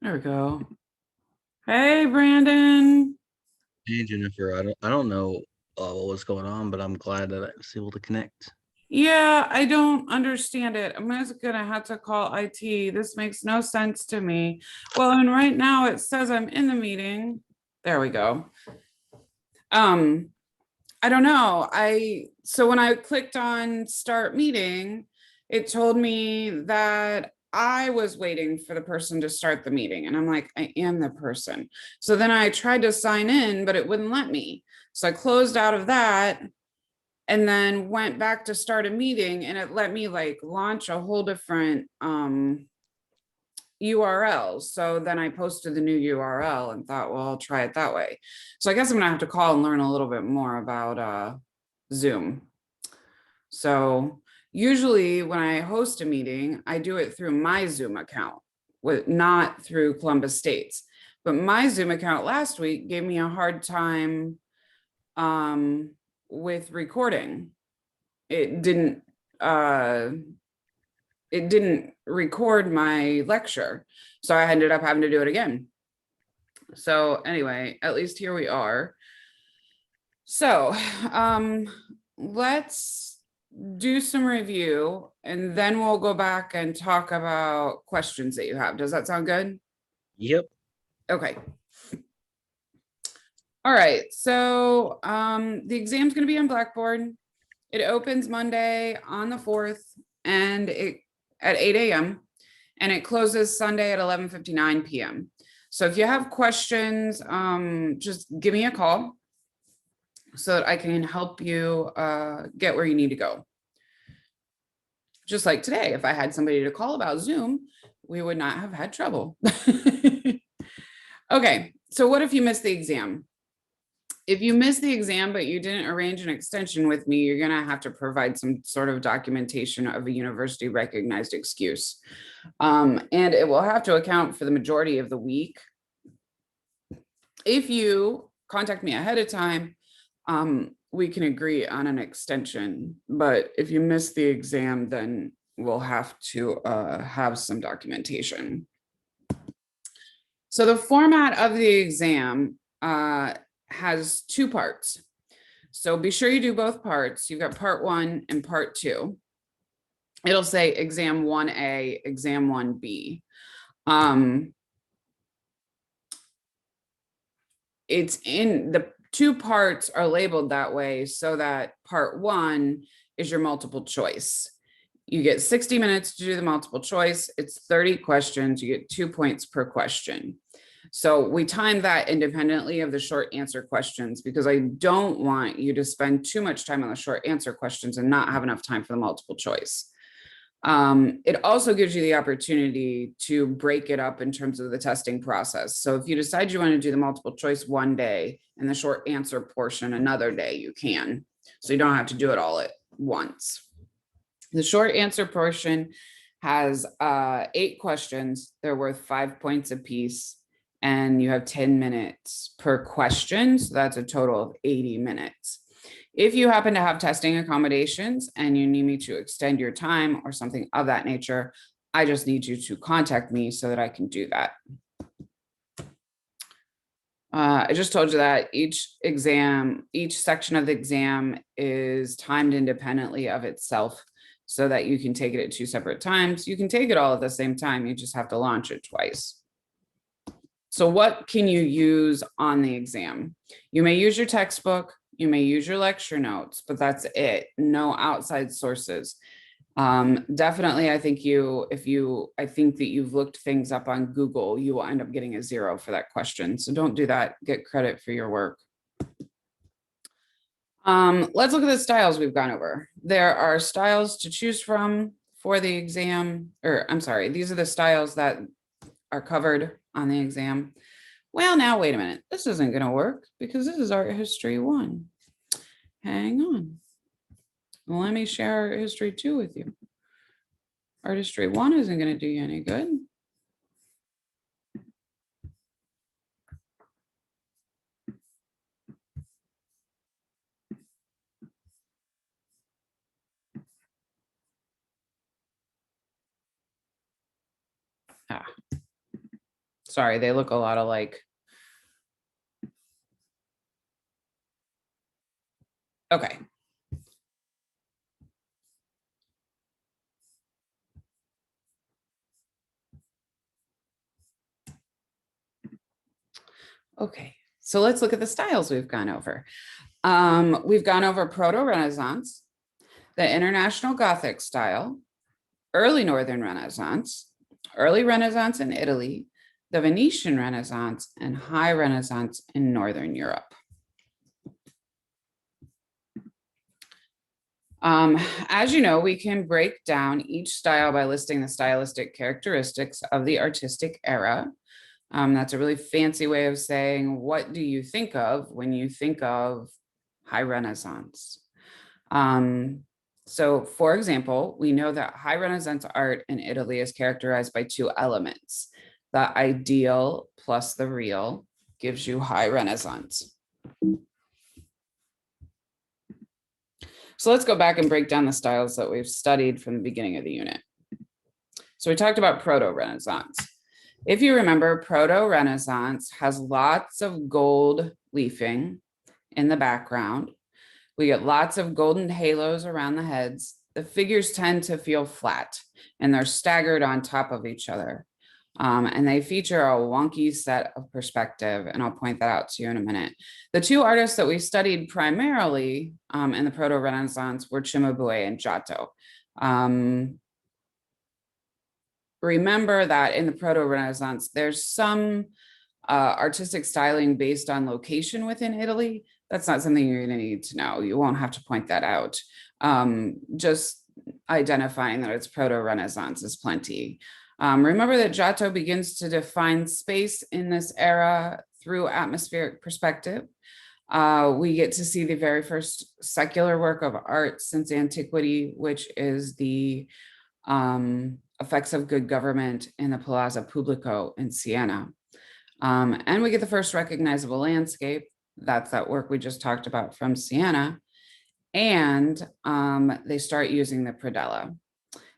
There we go. Hey, Brandon. Hey Jennifer, I don't know what was going on, but I'm glad that I was able to connect. Yeah, I don't understand it. I'm just gonna have to call IT. This makes no sense to me. Well, and right now it says I'm in the meeting. There we go. Um, I don't know. So when I clicked on start meeting, it told me that I was waiting for the person to start the meeting. And I'm like, I am the person. So then I tried to sign in, but it wouldn't let me. So I closed out of that and then went back to start a meeting and it let me like launch a whole different URL. So then I posted the new URL and thought, well, I'll try it that way. So I guess I'm gonna have to call and learn a little bit more about Zoom. So usually when I host a meeting, I do it through my Zoom account, with not through Columbus States. But my Zoom account last week gave me a hard time um, with recording. It didn't uh, it didn't record my lecture, so I ended up having to do it again. So anyway, at least here we are. So um, let's do some review and then we'll go back and talk about questions that you have. Does that sound good? Yep. Okay. All right. So the exam's going to be on Blackboard. It opens Monday on the 4th and it at 8 a.m. and it closes Sunday at 11:59 p.m. So if you have questions, just give me a call so that I can help you get where you need to go. Just like today, if I had somebody to call about Zoom, we would not have had trouble. Okay, so what if you missed the exam? If you missed the exam, but you didn't arrange an extension with me, you're gonna have to provide some sort of documentation of a university recognized excuse. And it will have to account for the majority of the week. If you contact me ahead of time, we can agree on an extension. But if you miss the exam, then we'll have to have some documentation. So the format of the exam has two parts. So be sure you do both parts. You've got part one and part two. It'll say exam 1A, exam 1B. It's in the two parts are labeled that way so that part one is your multiple choice. You get 60 minutes to do the multiple choice. It's 30 questions. You get 2 points per question. So we time that independently of the short answer questions because I don't want you to spend too much time on the short answer questions and not have enough time for the multiple choice. It also gives you the opportunity to break it up in terms of the testing process. So if you decide you want to do the multiple choice one day and the short answer portion another day, you can. So you don't have to do it all at once. The short answer portion has 8 questions. They're worth 5 points apiece, and you have 10 minutes per question. So that's a total of 80 minutes. If you happen to have testing accommodations and you need me to extend your time or something of that nature, I just need you to contact me so that I can do that. I just told you that each section of the exam is timed independently of itself so that you can take it at 2 separate times. You can take it all at the same time. You just have to launch it twice. So what can you use on the exam? You may use your textbook, you may use your lecture notes, but that's it. No outside sources. Definitely, I think I think that you've looked things up on Google, you will end up getting a 0 for that question. So don't do that. Get credit for your work. Let's look at the styles we've gone over. There are styles to choose from for the exam, or I'm sorry, these are the styles that are covered on the exam. Well, now, wait a minute. This isn't going to work because this is Art History 1. Hang on. Well, let me share Art History 2 with you. Art History 1 isn't going to do you any good. Ah, Sorry, they look a lot alike. Okay. Okay, so let's look at the styles we've gone over. We've gone over Proto-Renaissance, the International Gothic style, early Northern Renaissance, early Renaissance in Italy, the Venetian Renaissance, and High Renaissance in Northern Europe. As you know, we can break down each style by listing the stylistic characteristics of the artistic era. That's a really fancy way of saying, what do you think of when you think of High Renaissance? So for example, we know that High Renaissance art in Italy is characterized by two elements. The ideal plus the real gives you High Renaissance. So let's go back and break down the styles that we've studied from the beginning of the unit. So we talked about Proto-Renaissance. If you remember, Proto-Renaissance has lots of gold leafing in the background. We get lots of golden halos around the heads. The figures tend to feel flat and they're staggered on top of each other. And they feature a wonky set of perspective, and I'll point that out to you in a minute. The two artists that we studied primarily in the Proto-Renaissance were Cimabue and Giotto. Remember that in the Proto-Renaissance, there's some artistic styling based on location within Italy. That's not something you're going to need to know. You won't have to point that out. Just identifying that it's Proto-Renaissance is plenty. Remember that Giotto begins to define space in this era through atmospheric perspective. We get to see the very first secular work of art since antiquity, which is the Effects of Good Government in the Palazzo Pubblico in Siena. And we get the first recognizable landscape. That's that work we just talked about from Siena. And they start using the predella.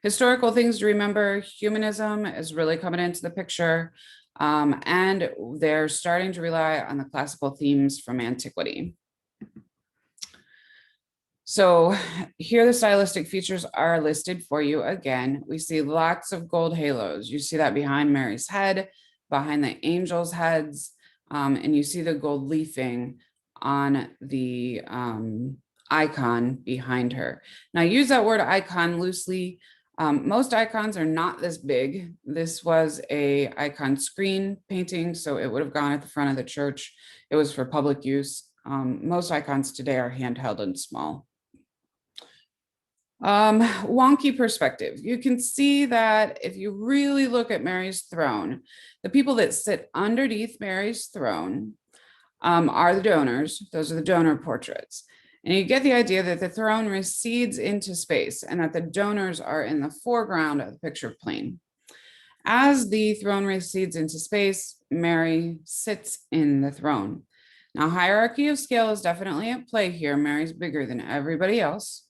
Historical things to remember: humanism is really coming into the picture, and they're starting to rely on the classical themes from antiquity. So here the stylistic features are listed for you again. We see lots of gold halos. You see that behind Mary's head, behind the angels' heads, and you see the gold leafing on the icon behind her. Now, use that word icon loosely. Most icons are not this big. This was a icon screen painting, so it would have gone at the front of the church. It was for public use. Most icons today are handheld and small. Wonky perspective. You can see that if you really look at Mary's throne, the people that sit underneath Mary's throne are the donors. Those are the donor portraits. And you get the idea that the throne recedes into space and that the donors are in the foreground of the picture plane. As the throne recedes into space, Mary sits in the throne. Now, hierarchy of scale is definitely at play here. Mary's bigger than everybody else.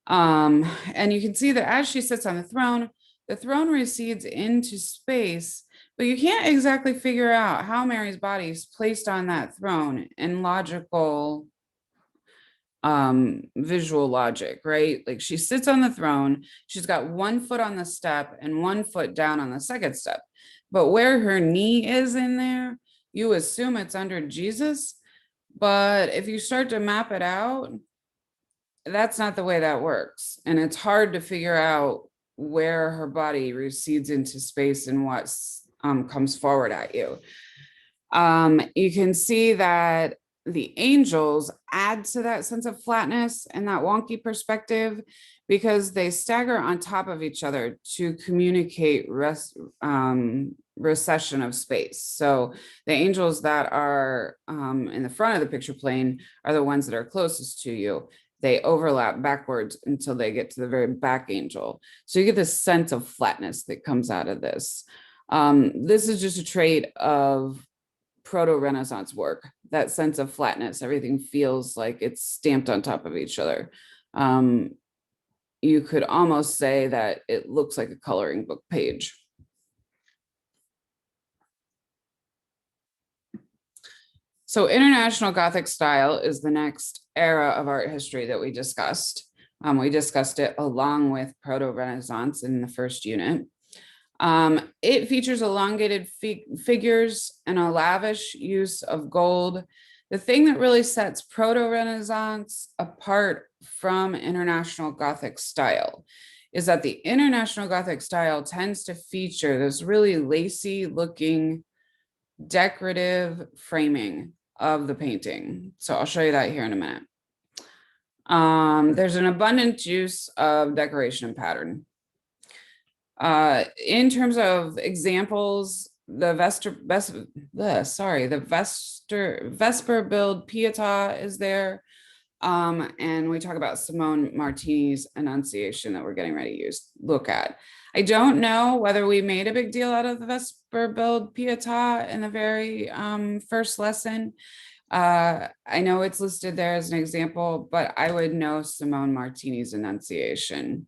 And you can see that as she sits on the throne recedes into space, but you can't exactly figure out how Mary's body is placed on that throne in logical visual logic, right? Like she sits on the throne, she's got one foot on the step and one foot down on the second step. But where her knee is in there, you assume it's under Jesus. But if you start to map it out, that's not the way that works. And it's hard to figure out where her body recedes into space and what comes forward at you. You can see that the angels add to that sense of flatness and that wonky perspective because they stagger on top of each other to communicate recession of space. So the angels that are in the front of the picture plane are the ones that are closest to you. They overlap backwards until they get to the very back angel. So you get this sense of flatness that comes out of this. This is just a trait of Proto-Renaissance work, that sense of flatness. Everything feels like it's stamped on top of each other. You could almost say that it looks like a coloring book page. So International Gothic style is the next era of art history that we discussed. We discussed it along with Proto-Renaissance in the first unit. It features elongated figures and a lavish use of gold. The thing that really sets Proto-Renaissance apart from International Gothic style is that the International Gothic style tends to feature this really lacy looking decorative framing of the painting. So I'll show you that here in a minute. There's an abundant use of decoration and pattern. In terms of examples, the Vesper build Pietà is there. And we talk about Simone Martini's Annunciation that we're getting ready to look at. I don't know whether we made a big deal out of the Vesper build Pietà in the very first lesson. I know it's listed there as an example, but I would know Simone Martini's Annunciation.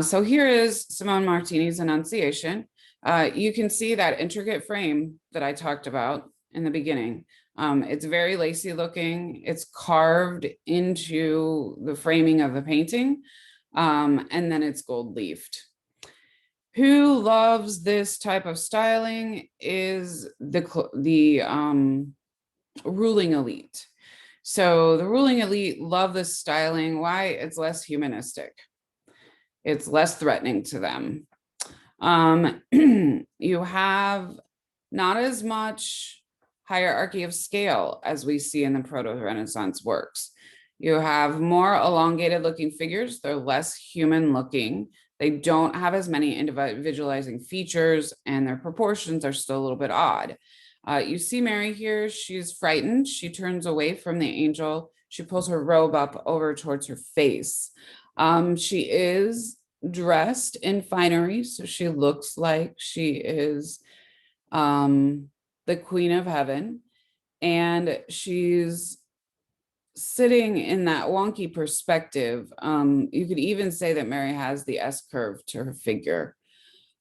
So here is Simone Martini's Annunciation. You can see that intricate frame that I talked about in the beginning. It's very lacy looking. It's carved into the framing of the painting, and then it's gold leafed. Who loves this type of styling is the ruling elite. So the ruling elite love this styling. Why? It's less humanistic. It's less threatening to them. You have not as much hierarchy of scale as we see in the Proto-Renaissance works. You have more elongated looking figures. They're less human looking. They don't have as many individualizing features, and their proportions are still a little bit odd. You see Mary here, she's frightened. She turns away from the angel. She pulls her robe up over towards her face. She is dressed in finery, so she looks like she is the Queen of Heaven, and she's sitting in that wonky perspective. You could even say that Mary has the S curve to her figure.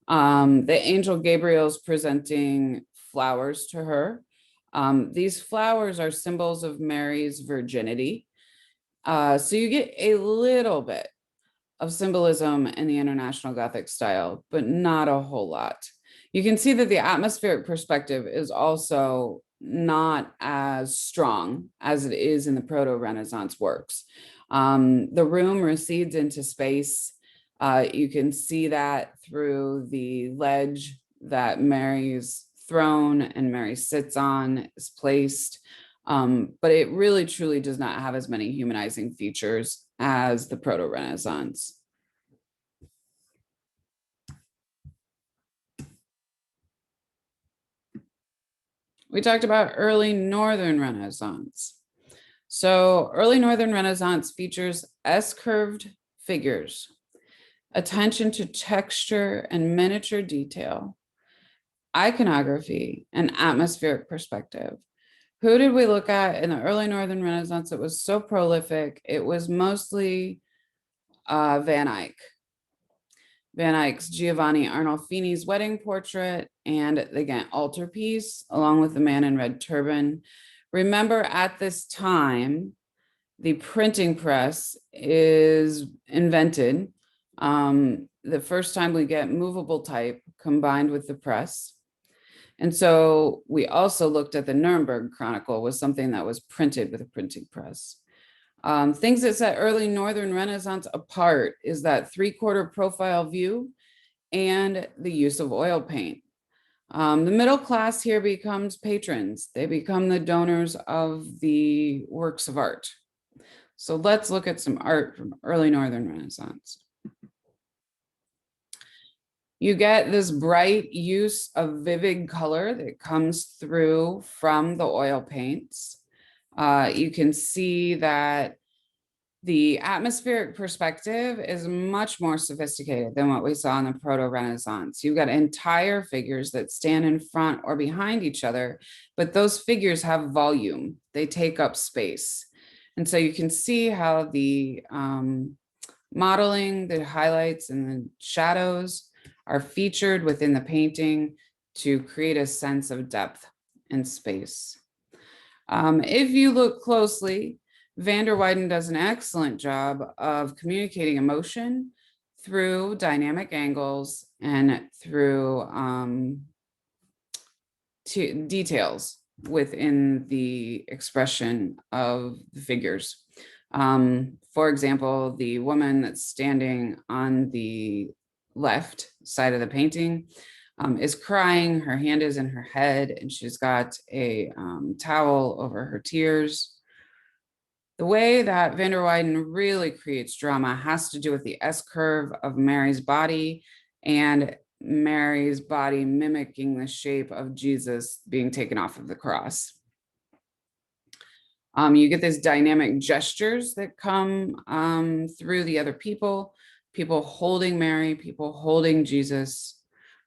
The angel Gabriel's presenting flowers to her. These flowers are symbols of Mary's virginity. So you get a little bit of symbolism in the International Gothic style, but not a whole lot. You can see that the atmospheric perspective is also not as strong as it is in the Proto-Renaissance works. The room recedes into space. You can see that through the ledge that Mary's throne and Mary sits on is placed. But it really truly does not have as many humanizing features as the Proto-Renaissance. We talked about early Northern Renaissance. So early Northern Renaissance features S-curved figures, attention to texture and miniature detail, iconography, and atmospheric perspective. Who did we look at in the early Northern Renaissance? It was so prolific. It was mostly Van Eyck. Van Eyck's Giovanni Arnolfini's wedding portrait and the Ghent altarpiece, along with the man in red turban. Remember, at this time, the printing press is invented. The first time we get movable type combined with the press. And so we also looked at the Nuremberg Chronicle was something that was printed with a printing press. Things that set early Northern Renaissance apart is that 3/4 profile view and the use of oil paint. The middle class here becomes patrons. They become the donors of the works of art. So let's look at some art from early Northern Renaissance. You get this bright use of vivid color that comes through from the oil paints. You can see that the atmospheric perspective is much more sophisticated than what we saw in the Proto-Renaissance. You've got entire figures that stand in front or behind each other, but those figures have volume. They take up space. And so you can see how the modeling, the highlights and the shadows are featured within the painting to create a sense of depth and space. If you look closely, Van der Weyden does an excellent job of communicating emotion through dynamic angles and through details within the expression of the figures. For example, the woman that's standing on the left side of the painting is crying. Her hand is in her head and she's got a towel over her tears. The way that Van der Weyden really creates drama has to do with the S curve of Mary's body and Mary's body mimicking the shape of Jesus being taken off of the cross. You get these dynamic gestures that come through the other people holding Mary, people holding Jesus.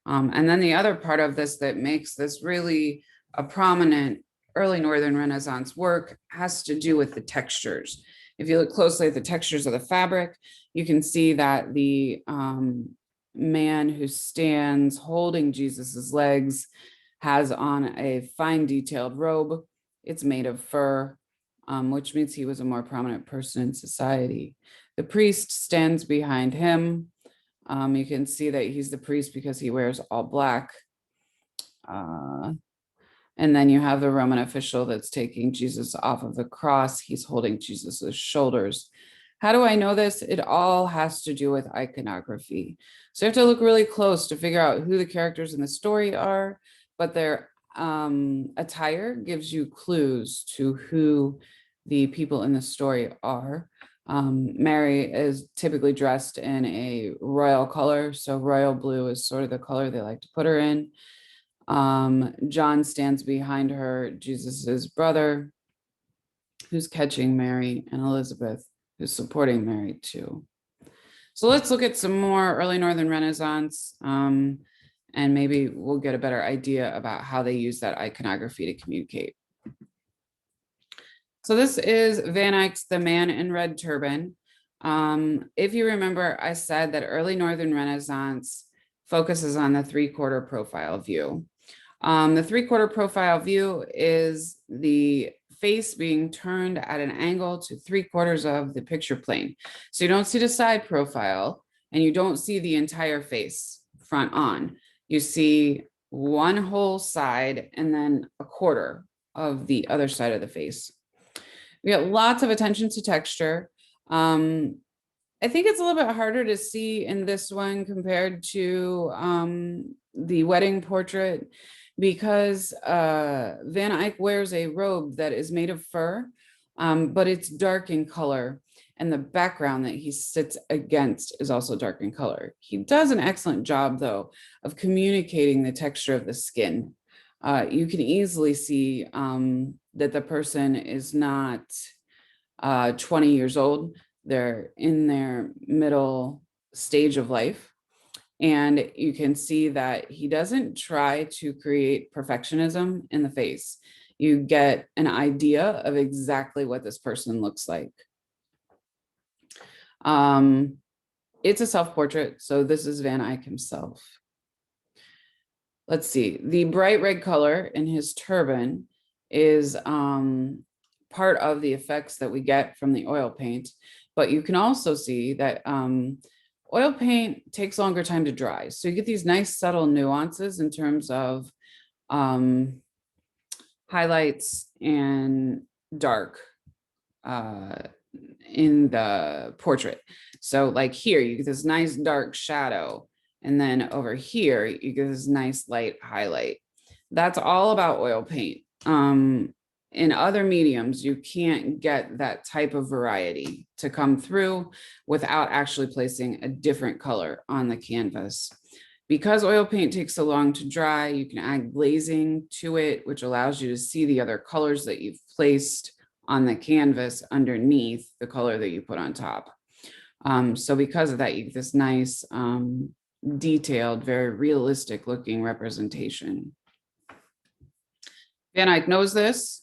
And then the other part of this that makes this really a prominent early Northern Renaissance work has to do with the textures. If you look closely at the textures of the fabric, you can see that the man who stands holding Jesus's legs has on a fine detailed robe. It's made of fur, which means he was a more prominent person in society. The priest stands behind him. You can see that he's the priest because he wears all black. And then you have the Roman official that's taking Jesus off of the cross. He's holding Jesus's shoulders. How do I know this? It all has to do with iconography. So you have to look really close to figure out who the characters in the story are, but their attire gives you clues to who the people in the story are. Mary is typically dressed in a royal color. So royal blue is sort of the color they like to put her in. John stands behind her, Jesus's brother, who's catching Mary, and Elizabeth, who's supporting Mary too. So let's look at some more early Northern Renaissance, and maybe we'll get a better idea about how they use that iconography to communicate. So this is Van Eyck's The Man in Red Turban. If you remember, I said that early Northern Renaissance focuses on the three-quarter profile view. The three-quarter profile view is the face being turned at an angle to 3/4 of the picture plane. So you don't see the side profile and you don't see the entire face front on. You see one whole side and then 1/4 of the other side of the face. We got lots of attention to texture. I think it's a little bit harder to see in this one compared to the wedding portrait because Van Eyck wears a robe that is made of fur, but it's dark in color. And the background that he sits against is also dark in color. He does an excellent job, though, of communicating the texture of the skin. You can easily see that the person is not 20 years old. They're in their middle stage of life. And you can see that he doesn't try to create perfectionism in the face. You get an idea of exactly what this person looks like. It's a self-portrait, so this is Van Eyck himself. Let's see, the bright red color in his turban is part of the effects that we get from the oil paint, but you can also see that oil paint takes longer time to dry. So you get these nice subtle nuances in terms of highlights and dark in the portrait. So like here, you get this nice dark shadow. And then over here, you get this nice light highlight. That's all about oil paint. In other mediums, you can't get that type of variety to come through without actually placing a different color on the canvas. Because oil paint takes so long to dry, you can add glazing to it, which allows you to see the other colors that you've placed on the canvas underneath the color that you put on top. So because of that, you get this nice, detailed, very realistic looking representation. Van Eyck knows this,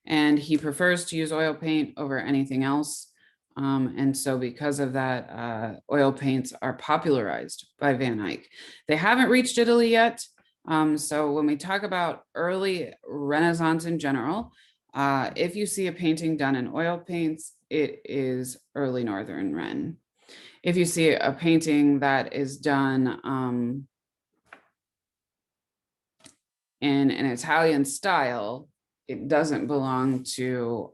and he prefers to use oil paint over anything else. And so because of that, oil paints are popularized by Van Eyck. They haven't reached Italy yet. So when we talk about early Renaissance in general, if you see a painting done in oil paints, it is early Northern Ren. If you see a painting that is done in an Italian style, it doesn't belong to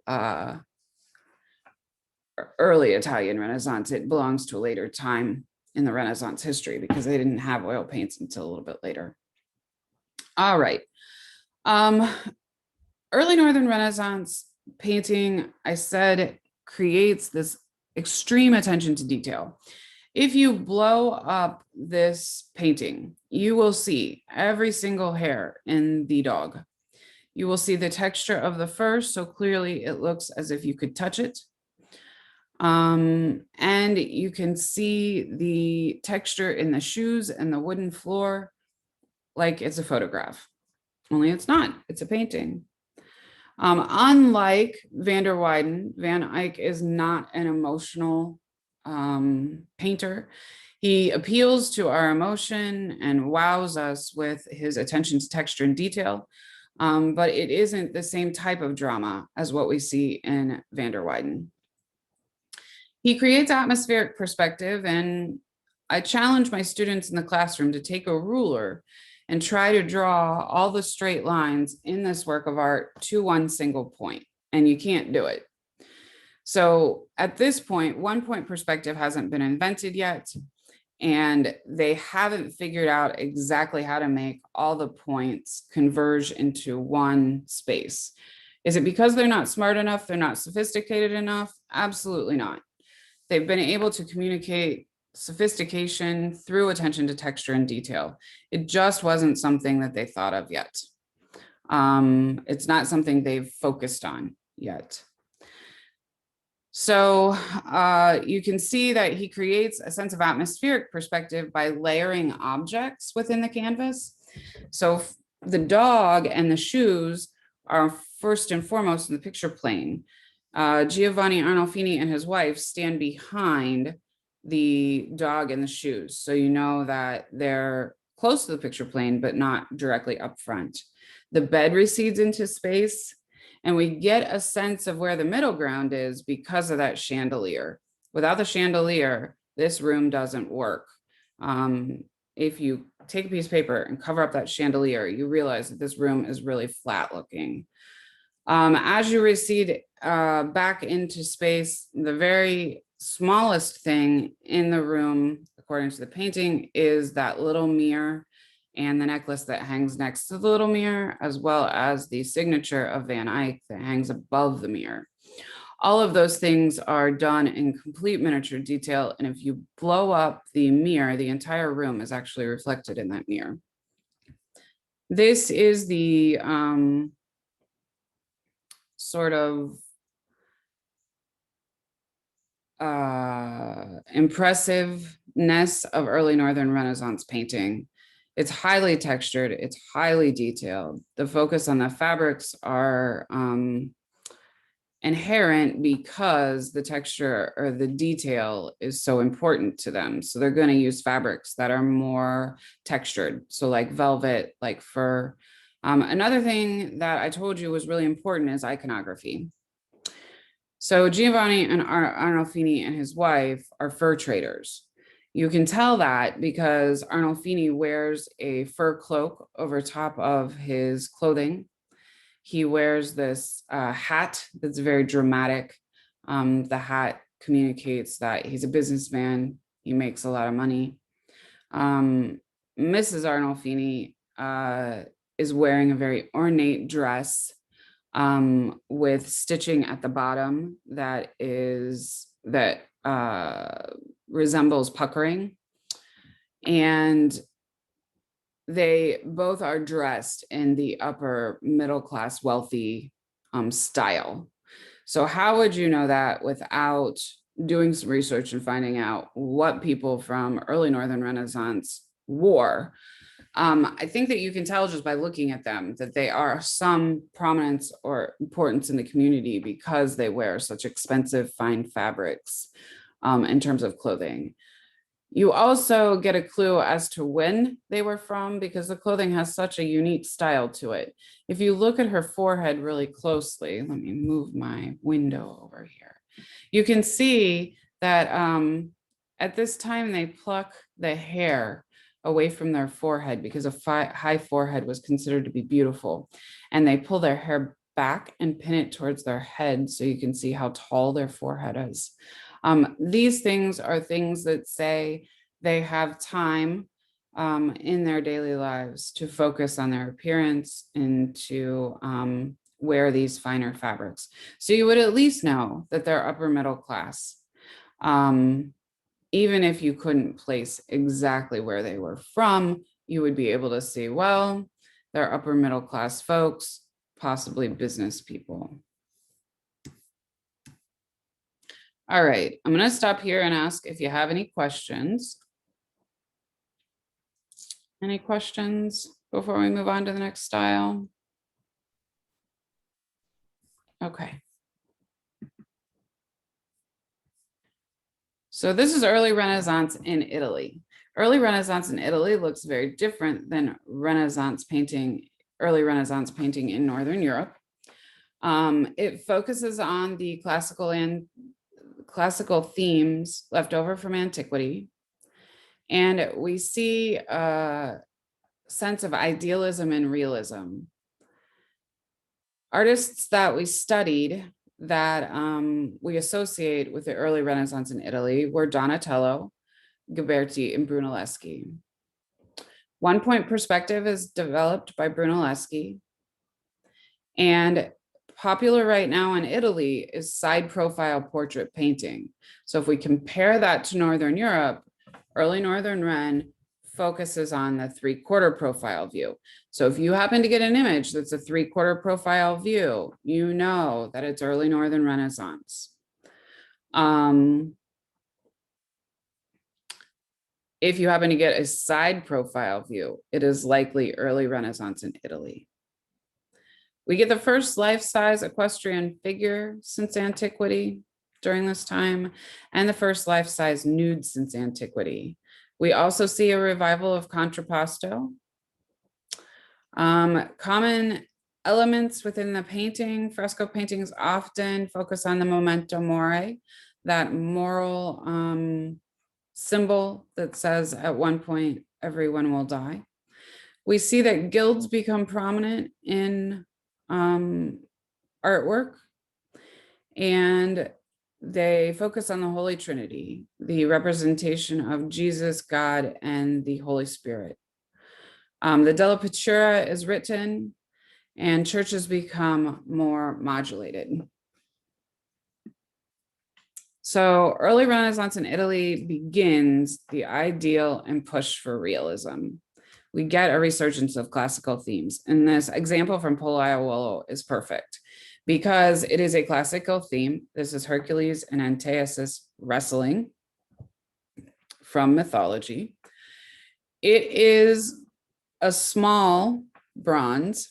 early Italian Renaissance. It belongs to a later time in the Renaissance history because they didn't have oil paints until a little bit later. All right. Early Northern Renaissance painting, I said, creates this extreme attention to detail. If you blow up this painting, you will see every single hair in the dog. You will see the texture of the fur, so clearly it looks as if you could touch it. And you can see the texture in the shoes and the wooden floor like it's a photograph, only it's not, it's a painting. Unlike Van der Weyden, Van Eyck is not an emotional painter. He appeals to our emotion and wows us with his attention to texture and detail, but it isn't the same type of drama as what we see in Van der Weyden. He creates atmospheric perspective, and I challenge my students in the classroom to take a ruler and try to draw all the straight lines in this work of art to one single point, and you can't do it. So at this point, 1-point perspective hasn't been invented yet, and they haven't figured out exactly how to make all the points converge into one space. Is it because they're not smart enough? They're not sophisticated enough? Absolutely not. They've been able to communicate sophistication through attention to texture and detail. It just wasn't something that they thought of yet. It's not something they've focused on yet. So you can see that he creates a sense of atmospheric perspective by layering objects within the canvas. So the dog and the shoes are first and foremost in the picture plane. Giovanni Arnolfini and his wife stand behind the dog and the shoes. So you know that they're close to the picture plane, but not directly up front. The bed recedes into space, and we get a sense of where the middle ground is because of that chandelier. Without the chandelier, this room doesn't work. If you take a piece of paper and cover up that chandelier, you realize that this room is really flat looking. As you recede back into space, the very smallest thing in the room, according to the painting, is that little mirror and the necklace that hangs next to the little mirror, as well as the signature of Van Eyck that hangs above the mirror. All of those things are done in complete miniature detail, and if you blow up the mirror, the entire room is actually reflected in that mirror. This is the sort of impressiveness of early Northern Renaissance painting. It's highly textured, it's highly detailed. The focus on the fabrics are inherent because the texture or the detail is so important to them. So they're going to use fabrics that are more textured. So like velvet, like fur. Another thing that I told you was really important is iconography. So Giovanni and Arnolfini and his wife are fur traders. You can tell that because Arnolfini wears a fur cloak over top of his clothing. He wears this hat that's very dramatic. The hat communicates that he's a businessman. He makes a lot of money. Mrs. Arnolfini is wearing a very ornate dress with stitching at the bottom that resembles puckering. And they both are dressed in the upper middle class wealthy style. So how would you know that without doing some research and finding out what people from early Northern Renaissance wore? I think that you can tell just by looking at them that they are some prominence or importance in the community because they wear such expensive fine fabrics in terms of clothing. You also get a clue as to when they were from because the clothing has such a unique style to it. If you look at her forehead really closely, let me move my window over here. You can see that at this time they pluck the hair away from their forehead because a high forehead was considered to be beautiful. And they pull their hair back and pin it towards their head so you can see how tall their forehead is. These things are things that say they have time in their daily lives to focus on their appearance and to wear these finer fabrics. So you would at least know that they're upper middle class, even if you couldn't place exactly where they were from. You would be able to see, well, they're upper middle class folks, possibly business people. All right, I'm going to stop here and ask if you have any questions. Any questions before we move on to the next style? Okay. So this is early Renaissance in Italy. Early Renaissance in Italy looks very different than Renaissance painting, early Renaissance painting in Northern Europe. It focuses on the classical themes left over from antiquity. And we see a sense of idealism and realism. Artists that we studied that we associate with the early Renaissance in Italy were Donatello, Ghiberti, and Brunelleschi. One point perspective is developed by Brunelleschi, and popular right now in Italy is side profile portrait painting. So if we compare that to Northern Europe, early Northern Ren focuses on the 3/4 profile view. So if you happen to get an image that's a 3/4 profile view, you know that it's early Northern Renaissance. If you happen to get a side profile view, it is likely early Renaissance in Italy. We get the first life-size equestrian figure since antiquity during this time, and the first life-size nude since antiquity. We also see a revival of contrapposto. Common elements within the painting, fresco paintings often focus on the memento mori, that moral symbol that says at one point, everyone will die. We see that guilds become prominent in artwork, and they focus on the Holy Trinity, the representation of Jesus, God, and the Holy Spirit. The Della Pittura is written, and churches become more modulated. So early Renaissance in Italy begins the ideal and push for realism. We get a resurgence of classical themes. And this example from Pollaiuolo is perfect because it is a classical theme. This is Hercules and Antaeus wrestling from mythology. It is a small bronze.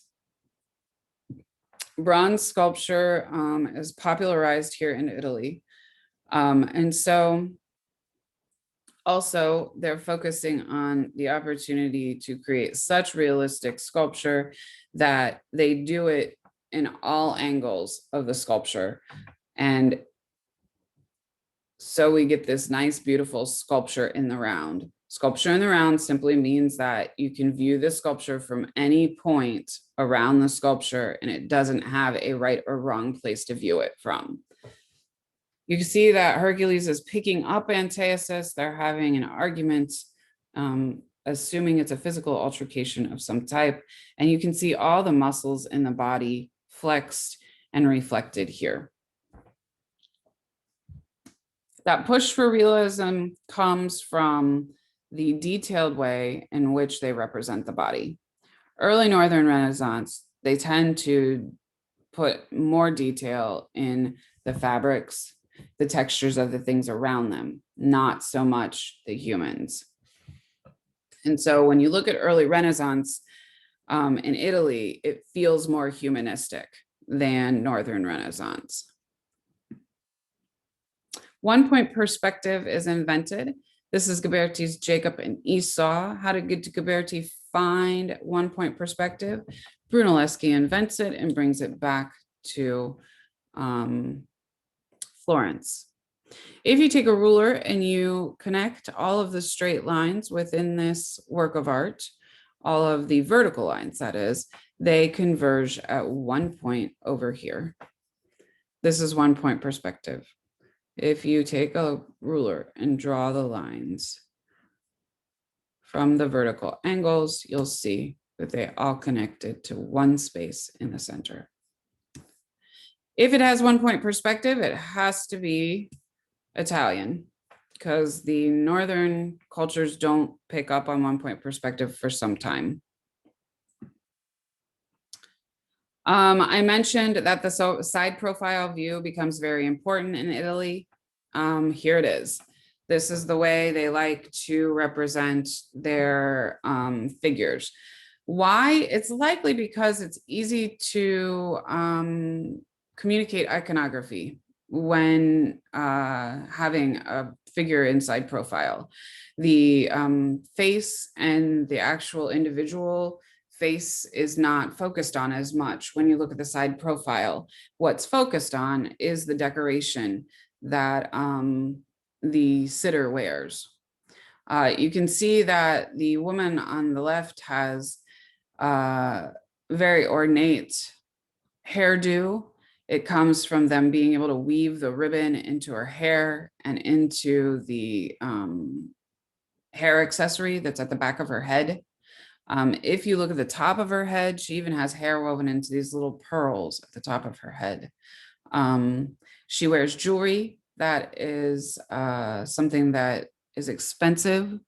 Bronze sculpture is popularized here in Italy. And so also they're focusing on the opportunity to create such realistic sculpture that they do it in all angles of the sculpture. And so we get this nice, beautiful sculpture in the round. Sculpture in the round simply means that you can view the sculpture from any point around the sculpture and it doesn't have a right or wrong place to view it from. You can see that Hercules is picking up Antaeus. They're having an argument, assuming it's a physical altercation of some type. And you can see all the muscles in the body flexed and reflected here. That push for realism comes from the detailed way in which they represent the body. Early Northern Renaissance, they tend to put more detail in the fabrics, the textures of the things around them, not so much the humans. And so when you look at early Renaissance in Italy, it feels more humanistic than Northern Renaissance. One point perspective is invented This is Ghiberti's Jacob and Esau. How did Ghiberti find 1 point perspective? Brunelleschi invents it and brings it back to Florence. If you take a ruler and you connect all of the straight lines within this work of art, all of the vertical lines, that is, they converge at 1 point over here. This is 1 point perspective. If you take a ruler and draw the lines from the vertical angles, you'll see that they all connected to one space in the center. If it has 1 point perspective, it has to be Italian, because the northern cultures don't pick up on 1 point perspective for some time. I mentioned that the side profile view becomes very important in Italy. Here it is. This is the way they like to represent their figures. Why? It's likely because it's easy to communicate iconography when having a figure inside profile. The face and the actual individual face is not focused on as much. When you look at the side profile, what's focused on is the decoration that the sitter wears. You can see that the woman on the left has very ornate hairdo. It comes from them being able to weave the ribbon into her hair and into the hair accessory that's at the back of her head. If you look at the top of her head, she even has hair woven into these little pearls at the top of her head. She wears jewelry that is something that is expensive.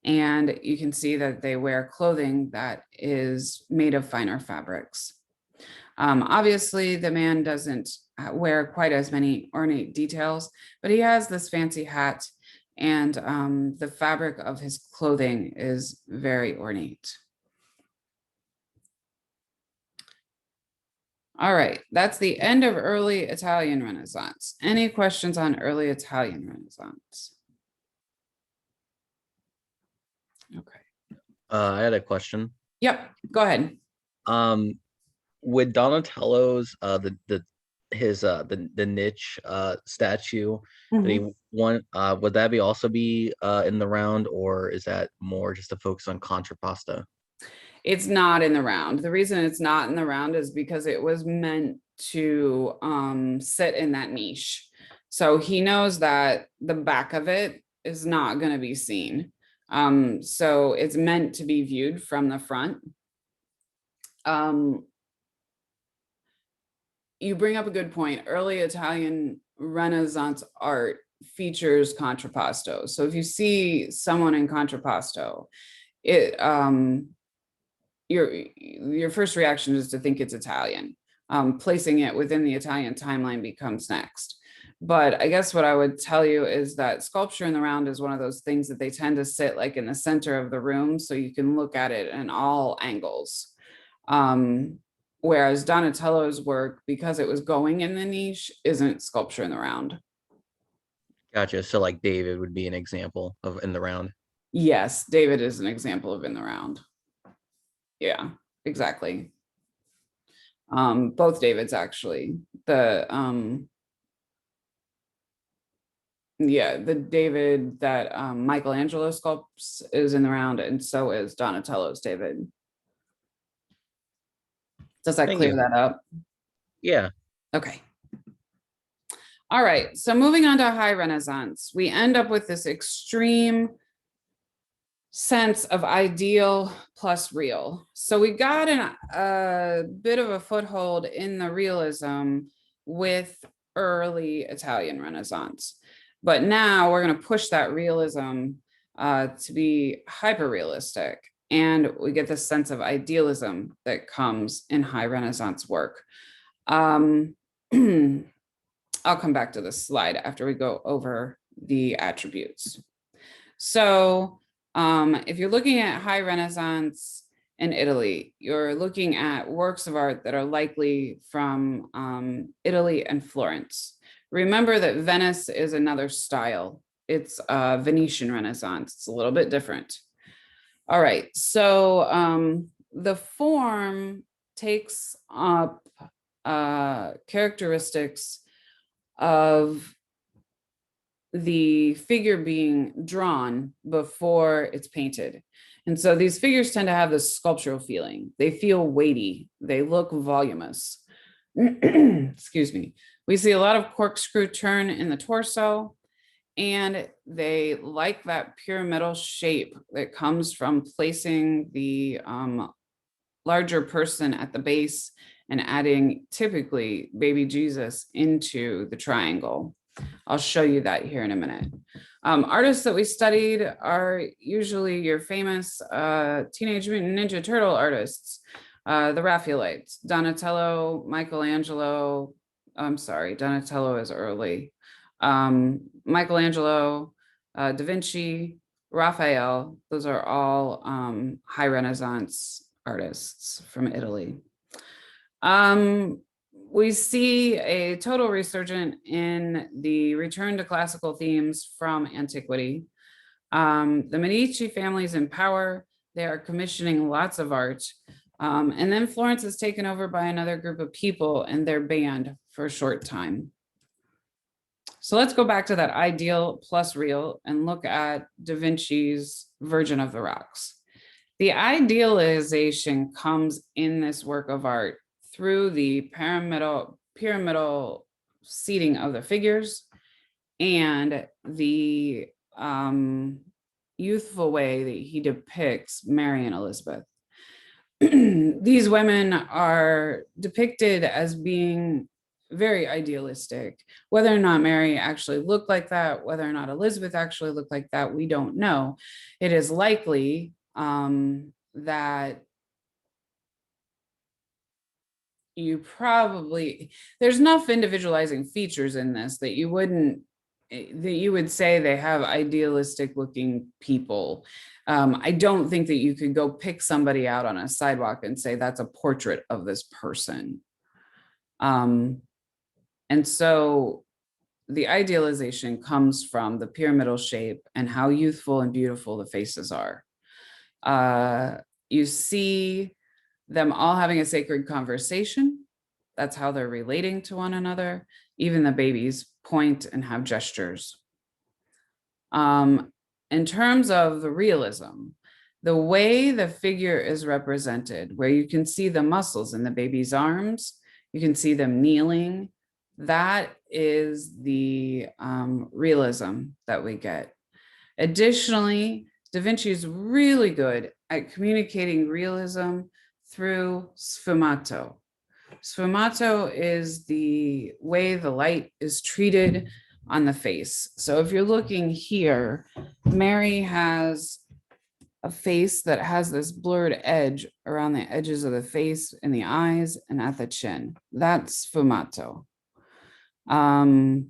And you can see that they wear clothing that is made of finer fabrics. Obviously, the man doesn't wear quite as many ornate details, but he has this fancy hat, and the fabric of his clothing is very ornate. All right, that's the end of early Italian Renaissance. Any questions on early Italian Renaissance? Okay. I had a question. Yep, go ahead. With Donatello's the niche statue that he won, would that be also be in the round, or is that more just a focus on contrapposto? It's not in the round. The reason it's not in the round is because it was meant to sit in that niche. So he knows that the back of it is not going to be seen. So it's meant to be viewed from the front. You bring up a good point. Early Italian Renaissance art features contrapposto. So if you see someone in contrapposto, it your first reaction is to think it's Italian. Placing it within the Italian timeline becomes next. But I guess what I would tell you is that sculpture in the round is one of those things that they tend to sit like in the center of the room, so you can look at it in all angles. Whereas Donatello's work, because it was going in the niche, isn't sculpture in the round. Gotcha. So like David would be an example of in the round. Yes, David is an example of in the round. Yeah, exactly. Both Davids actually. The David that Michelangelo sculpts is in the round, and so is Donatello's David. Does that clear that up? Yeah. Okay. All right, so moving on to High Renaissance, we end up with this extreme sense of ideal plus real. So we got a bit of a foothold in the realism with early Italian Renaissance. But now we're going to push that realism to be hyper realistic. And we get this sense of idealism that comes in High Renaissance work. I'll come back to this slide after we go over the attributes. So if you're looking at High Renaissance in Italy, you're looking at works of art that are likely from Italy and Florence. Remember that Venice is another style It's Venetian Renaissance. It's a little bit different. All right, so the form takes up characteristics of the figure being drawn before it's painted. And so these figures tend to have this sculptural feeling. They feel weighty, they look voluminous. Excuse me. We see a lot of corkscrew turn in the torso, and they like that pyramidal shape that comes from placing the larger person at the base and adding typically baby Jesus into the triangle. I'll show you that here in a minute. Artists that we studied are usually your famous Teenage Mutant Ninja Turtle artists, the Raphaelites, Donatello, Michelangelo. I'm sorry, Donatello is early. Michelangelo, Da Vinci, Raphael. Those are all high Renaissance artists from Italy. We see a total resurgence in the return to classical themes from antiquity. The Medici family is in power. They are commissioning lots of art. And then Florence is taken over by another group of people and they're banned for a short time. So let's go back to that ideal plus real and look at Da Vinci's Virgin of the Rocks. The idealization comes in this work of art through the pyramidal seating of the figures and the youthful way that he depicts Mary and Elizabeth. These women are depicted as being very idealistic. Whether or not Mary actually looked like that, whether or not Elizabeth actually looked like that, we don't know. It is likely that you probably, there's enough individualizing features in this that you wouldn't, that you would say they have idealistic looking people. I don't think that you could go pick somebody out on a sidewalk and say that's a portrait of this person. And so the idealization comes from the pyramidal shape and how youthful and beautiful the faces are. You see them all having a sacred conversation. That's how they're relating to one another. Even the babies point and have gestures. In terms of the realism, the way the figure is represented, where you can see the muscles in the baby's arms, you can see them kneeling, that is the realism that we get. Additionally, Da Vinci is really good at communicating realism through sfumato. Sfumato is the way the light is treated on the face. So if you're looking here, Mary has a face that has this blurred edge around the edges of the face and the eyes and at the chin. That's sfumato. The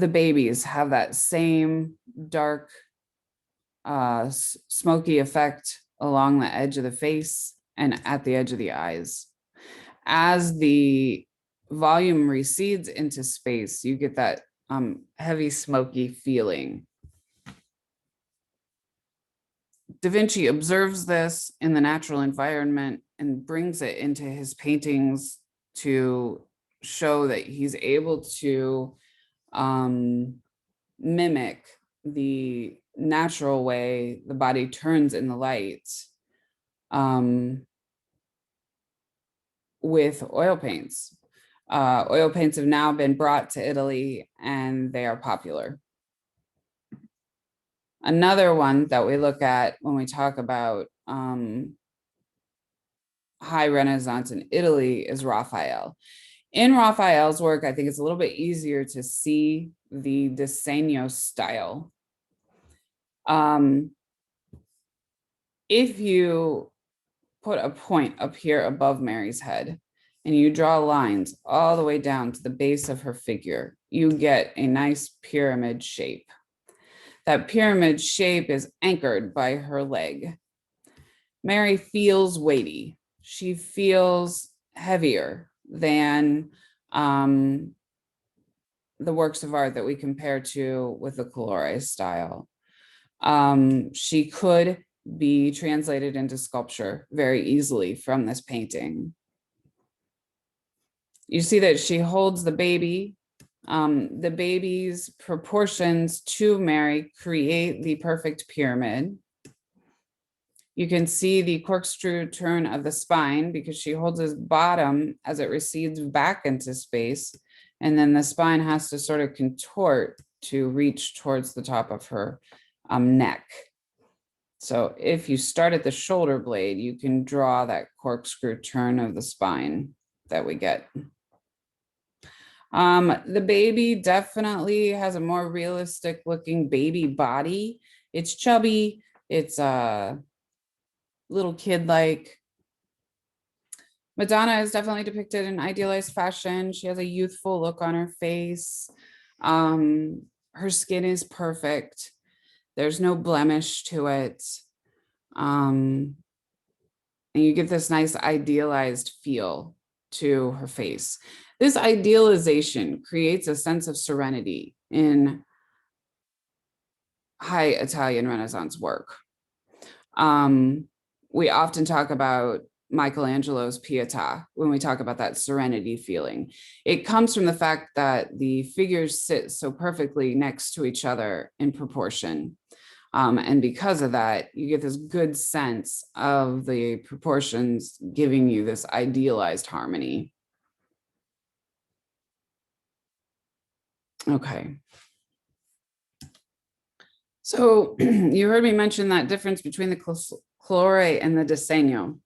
babies have that same dark, smoky effect along the edge of the face and at the edge of the eyes. As the volume recedes into space, you get that heavy, smoky feeling. Da Vinci observes this in the natural environment and brings it into his paintings to show that he's able to mimic the natural way the body turns in the light with oil paints. Oil paints have now been brought to Italy and they are popular. Another one that we look at when we talk about high Renaissance in Italy is Raphael. In Raphael's work, I think it's a little bit easier to see the disegno style. If you put a point up here above Mary's head and you draw lines all the way down to the base of her figure, you get a nice pyramid shape. That pyramid shape is anchored by her leg. Mary feels weighty. She feels heavier than the works of art that we compare to with the Colore style. She could be translated into sculpture very easily from this painting. You see that she holds the baby. The baby's proportions to Mary create the perfect pyramid. You can see the corkscrew turn of the spine because she holds his bottom as it recedes back into space. And then the spine has to sort of contort to reach towards the top of her neck. So if you start at the shoulder blade, you can draw that corkscrew turn of the spine that we get. The baby definitely has a more realistic looking baby body. It's chubby. It's little kid-like. Madonna is definitely depicted in idealized fashion. She has a youthful look on her face. Her skin is perfect. There's no blemish to it. And you get this nice idealized feel to her face. This idealization creates a sense of serenity in high Italian Renaissance work. We often talk about Michelangelo's Pietà when we talk about that serenity feeling. It comes from the fact that the figures sit so perfectly next to each other in proportion. And because of that, you get this good sense of the proportions giving you this idealized harmony. Okay. So you heard me mention that difference between the Colore and the Disegno.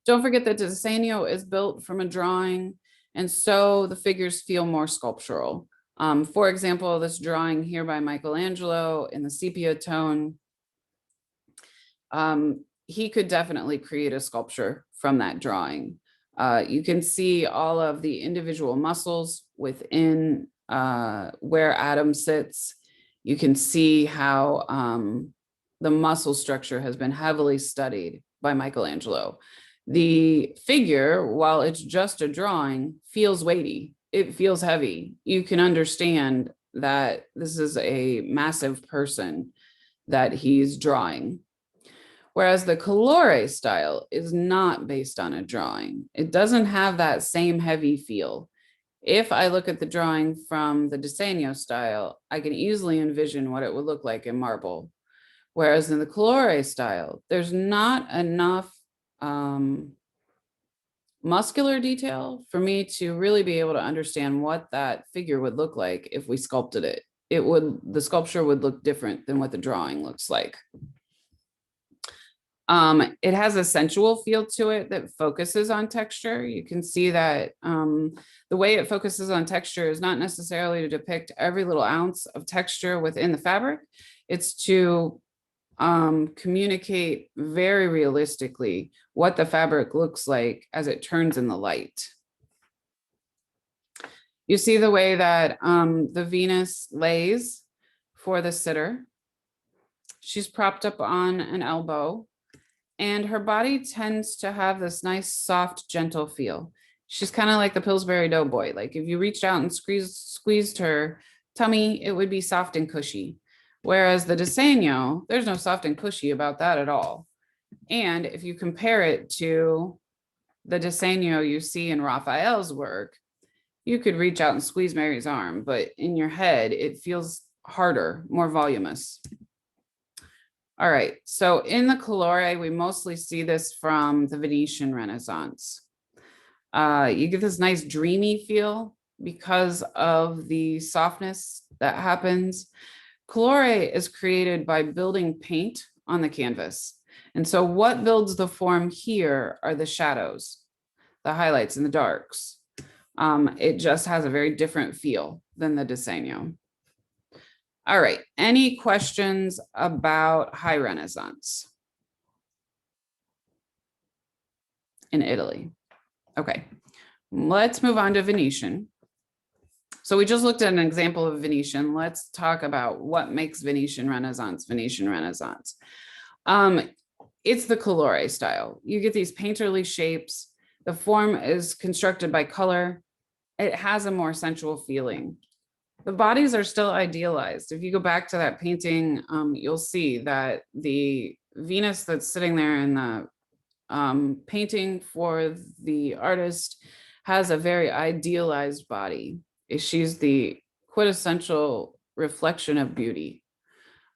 Don't forget that Disegno is built from a drawing, and so the figures feel more sculptural. For example, this drawing here by Michelangelo in the sepia tone, he could definitely create a sculpture from that drawing. You can see all of the individual muscles within where Adam sits. You can see how the muscle structure has been heavily studied by Michelangelo. The figure, while it's just a drawing, feels weighty. It feels heavy. You can understand that this is a massive person that he's drawing. Whereas the Colore style is not based on a drawing. It doesn't have that same heavy feel. If I look at the drawing from the Disegno style, I can easily envision what it would look like in marble. Whereas in the Colore style, there's not enough muscular detail for me to really be able to understand what that figure would look like if we sculpted it. The sculpture would look different than what the drawing looks like. It has a sensual feel to it that focuses on texture. You can see that the way it focuses on texture is not necessarily to depict every little ounce of texture within the fabric. It's to communicate very realistically what the fabric looks like as it turns in the light. You see the way that the Venus lays for the sitter. She's propped up on an elbow, and her body tends to have this nice, soft, gentle feel. She's kind of like the Pillsbury Doughboy. Like if you reached out and squeezed her tummy, it would be soft and cushy. Whereas the Disegno, there's no soft and cushy about that at all. And if you compare it to the Disegno you see in Raphael's work, you could reach out and squeeze Mary's arm, but in your head, it feels harder, more voluminous. All right, so in the Colore, we mostly see this from the Venetian Renaissance. You get this nice dreamy feel because of the softness that happens. Colore is created by building paint on the canvas. And so what builds the form here are the shadows, the highlights and the darks. It just has a very different feel than the Disegno. All right, any questions about High Renaissance in Italy? Okay, let's move on to Venetian. So we just looked at an example of Venetian. Let's talk about what makes Venetian Renaissance Venetian Renaissance. It's the Colore style. You get these painterly shapes. The form is constructed by color. it has a more sensual feeling. The bodies are still idealized. If you go back to that painting, you'll see that the Venus that's sitting there in the painting for the artist has a very idealized body. She's the quintessential reflection of beauty.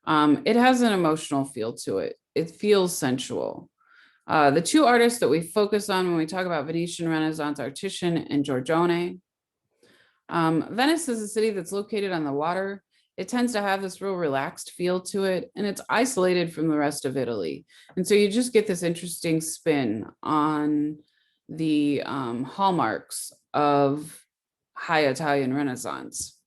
It has an emotional feel to it. It feels sensual. The two artists that we focus on when we talk about Venetian Renaissance are Titian and Giorgione. Venice is a city that's located on the water. It tends to have this real relaxed feel to it, and it's isolated from the rest of Italy. And so you just get this interesting spin on the hallmarks of high Italian Renaissance.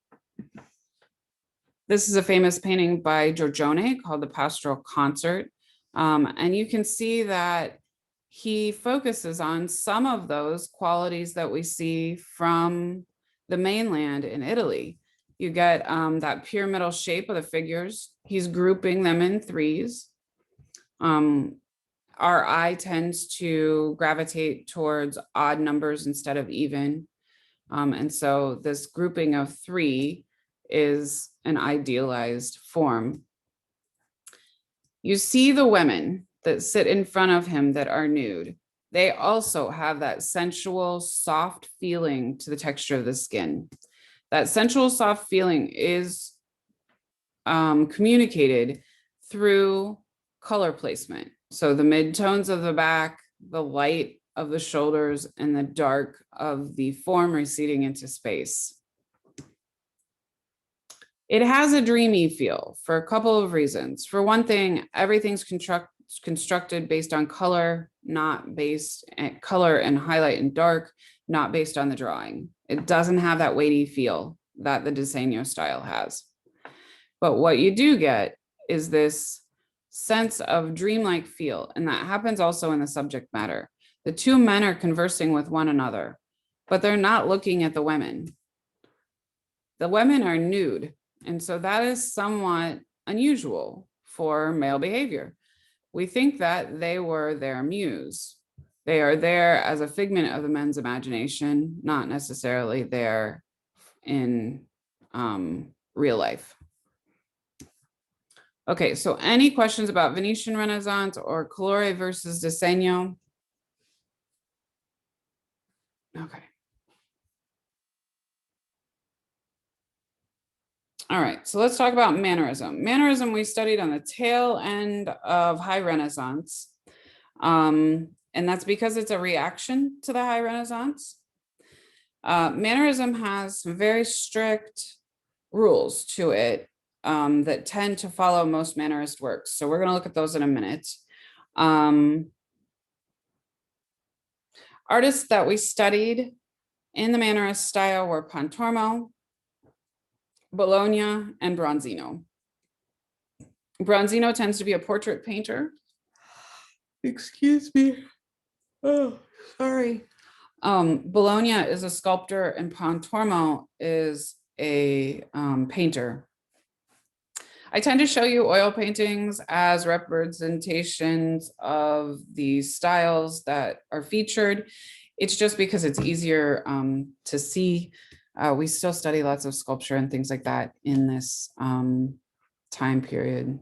This is a famous painting by Giorgione called The Pastoral Concert. And you can see that he focuses on some of those qualities that we see from the mainland in Italy. You get that pyramidal shape of the figures. He's grouping them in threes. Our eye tends to gravitate towards odd numbers instead of even. And so this grouping of three is an idealized form. You see the women that sit in front of him that are nude. They also have that sensual, soft feeling to the texture of the skin. That sensual, soft feeling is communicated through color placement. So the midtones of the back, the light of the shoulders, and the dark of the form receding into space. It has a dreamy feel for a couple of reasons. For one thing, everything's constructed based on color, not based at color and highlight and dark, not based on the drawing. It doesn't have that weighty feel that the Disegno style has. But what you do get is this sense of dreamlike feel, and that happens also in the subject matter. The two men are conversing with one another, but they're not looking at the women. The women are nude, and so that is somewhat unusual for male behavior. We think that they were their muse. They are there as a figment of the men's imagination, not necessarily there in real life. Okay, so any questions about Venetian Renaissance or Colore versus Disegno? Okay. All right, so let's talk about mannerism. Mannerism we studied on the tail end of High Renaissance. And that's because it's a reaction to the High Renaissance. Mannerism has some very strict rules to it that tend to follow most mannerist works. So we're going to look at those in a minute. Artists that we studied in the mannerist style were Pontormo, Bologna, and Bronzino. Bronzino tends to be a portrait painter. Excuse me. Oh, sorry. Bologna is a sculptor and Pontormo is a painter. I tend to show you oil paintings as representations of the styles that are featured. It's just because it's easier to see. We still study lots of sculpture and things like that in this time period.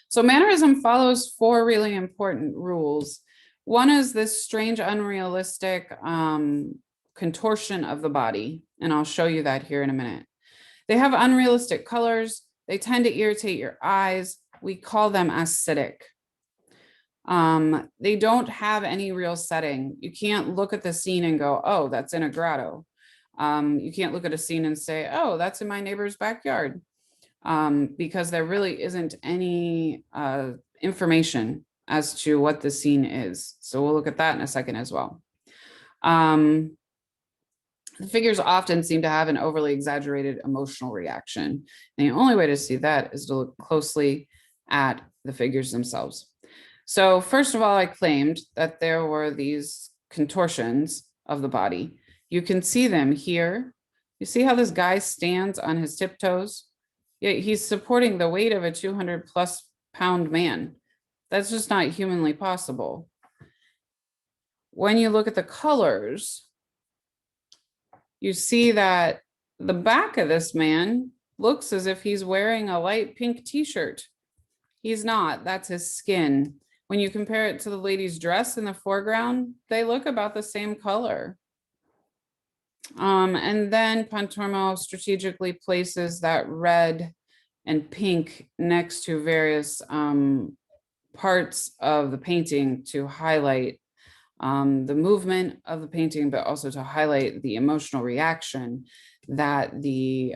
So mannerism follows four really important rules. One is this strange, unrealistic contortion of the body, and I'll show you that here in a minute. They have unrealistic colors. They tend to irritate your eyes. We call them acidic. They don't have any real setting. You can't look at the scene and go, oh, that's in a grotto. You can't look at a scene and say, oh, that's in my neighbor's backyard, because there really isn't any information as to what the scene is. So we'll look at that in a second as well. The figures often seem to have an overly exaggerated emotional reaction. And the only way to see that is to look closely at the figures themselves. So first of all, I claimed that there were these contortions of the body. You can see them here. You see how this guy stands on his tiptoes? Yeah, he's supporting the weight of a 200+ pound man. That's just not humanly possible. When you look at the colors, you see that the back of this man looks as if he's wearing a light pink t-shirt. He's not, that's his skin. When you compare it to the lady's dress in the foreground, they look about the same color. And then Pontormo strategically places that red and pink next to various parts of the painting to highlight the movement of the painting, but also to highlight the emotional reaction that the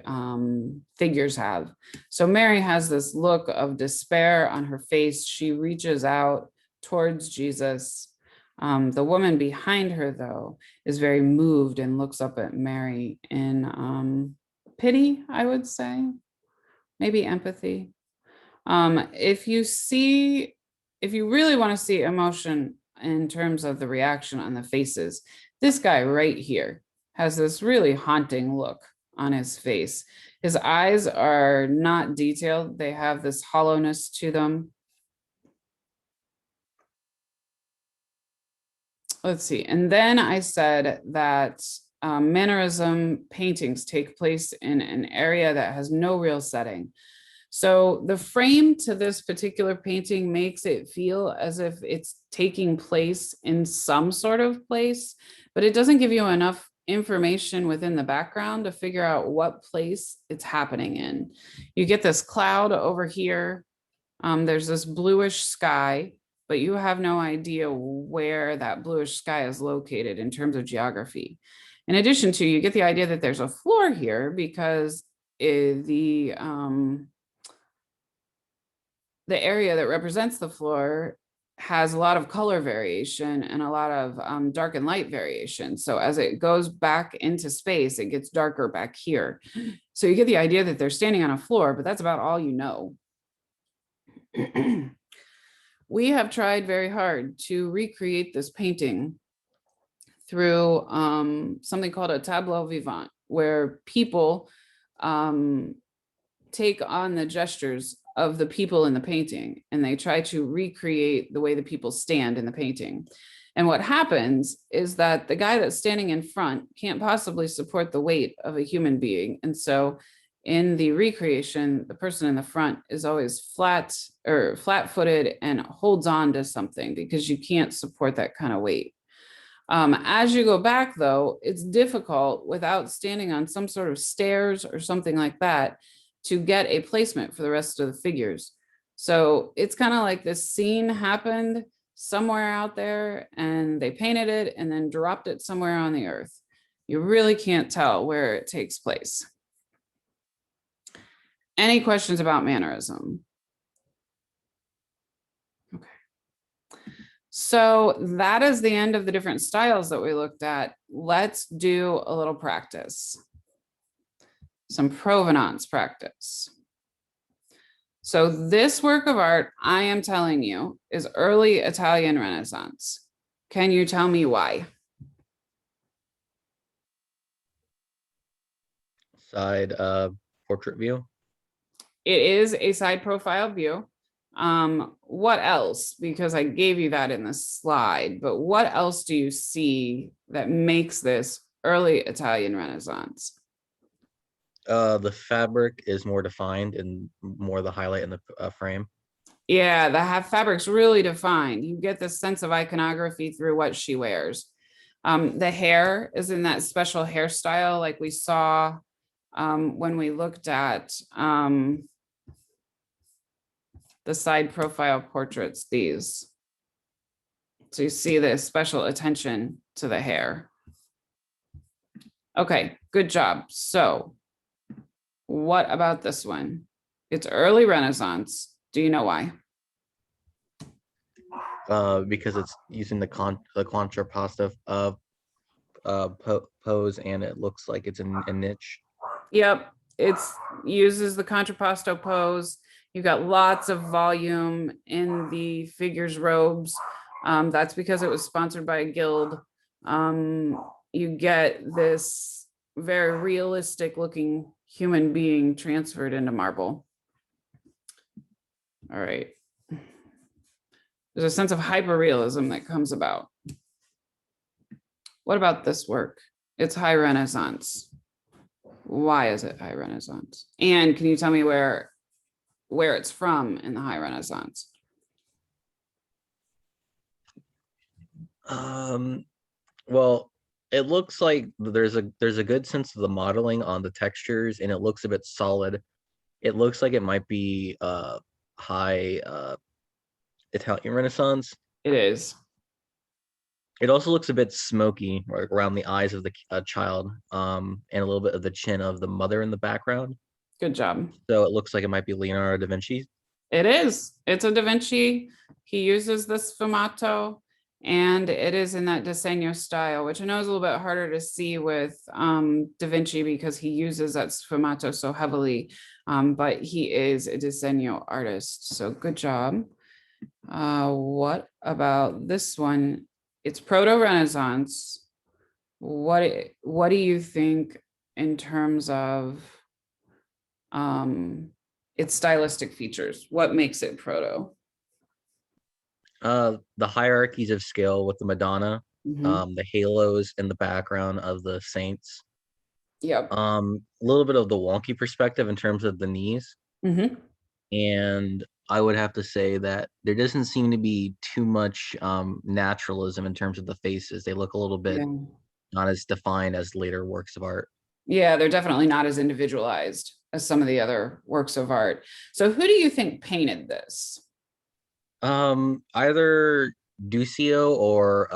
figures have. So Mary has this look of despair on her face. She reaches out towards Jesus. The woman behind her, though, is very moved and looks up at Mary in pity, I would say, maybe empathy. If you really want to see emotion in terms of the reaction on the faces, this guy right here has this really haunting look on his face. His eyes are not detailed. They have this hollowness to them. Let's see. And then I said that mannerism paintings take place in an area that has no real setting. So the frame to this particular painting makes it feel as if it's taking place in some sort of place, but it doesn't give you enough information within the background to figure out what place it's happening in. You get this cloud over here. There's this bluish sky, but you have no idea where that bluish sky is located in terms of geography. In addition to, you get the idea that there's a floor here because the area that represents the floor has a lot of color variation and a lot of dark and light variation. So as it goes back into space, it gets darker back here. So you get the idea that they're standing on a floor, but that's about all you know. We have tried very hard to recreate this painting through something called a tableau vivant, where people take on the gestures of the people in the painting and they try to recreate the way the people stand in the painting. And what happens is that the guy that's standing in front can't possibly support the weight of a human being. And so in the recreation, the person in the front is always flat-footed and holds on to something because you can't support that kind of weight. As you go back, though, it's difficult without standing on some sort of stairs or something like that to get a placement for the rest of the figures. So it's kind of like this scene happened somewhere out there and they painted it and then dropped it somewhere on the earth. You really can't tell where it takes place. Any questions about mannerism? Okay. So that is the end of the different styles that we looked at. Let's do a little practice. Some provenance practice. So this work of art, I am telling you, is early Italian Renaissance. Can you tell me why? Side portrait view. It is a side profile view. What else? Because I gave you that in the slide, but what else do you see that makes this early Italian Renaissance? The fabric is more defined and more the highlight in the frame. Yeah, the fabric's really defined. You get this sense of iconography through what she wears. The hair is in that special hairstyle like we saw when we looked at the side profile portraits, these. So you see the special attention to the hair. Okay, good job. So what about this one? It's early Renaissance. Do you know why? Because it's using the contrapposto pose, and it looks like it's a niche. Yep, it's uses the contrapposto pose. You've got lots of volume in the figure's robes. That's because it was sponsored by a guild. You get this very realistic looking human being transferred into marble. All right. There's a sense of hyperrealism that comes about. What about this work? It's high Renaissance. Why is it high Renaissance? And can you tell me where it's from in the high Renaissance? Well, it looks like there's a good sense of the modeling on the textures, and it looks a bit solid. It looks like it might be high Italian Renaissance. It is. It also looks a bit smoky around the eyes of the child, and a little bit of the chin of the mother in the background. Good job. So it looks like it might be Leonardo da Vinci. It is. It's a Da Vinci. He uses the sfumato, and it is in that disegno style, which I know is a little bit harder to see with Da Vinci because he uses that sfumato so heavily, but he is a disegno artist. So good job. What about this one? It's Proto-Renaissance. What do you think in terms of its stylistic features? What makes it proto? The hierarchies of scale with the Madonna, Mhm. the halos in the background of the saints. Yep. A little bit of the wonky perspective in terms of the knees. Mhm. And I would have to say that there doesn't seem to be too much naturalism in terms of the faces. They look a little bit Yeah. not as defined as later works of art. Yeah, they're definitely not as individualized as some of the other works of art. So who do you think painted this? Either Duccio or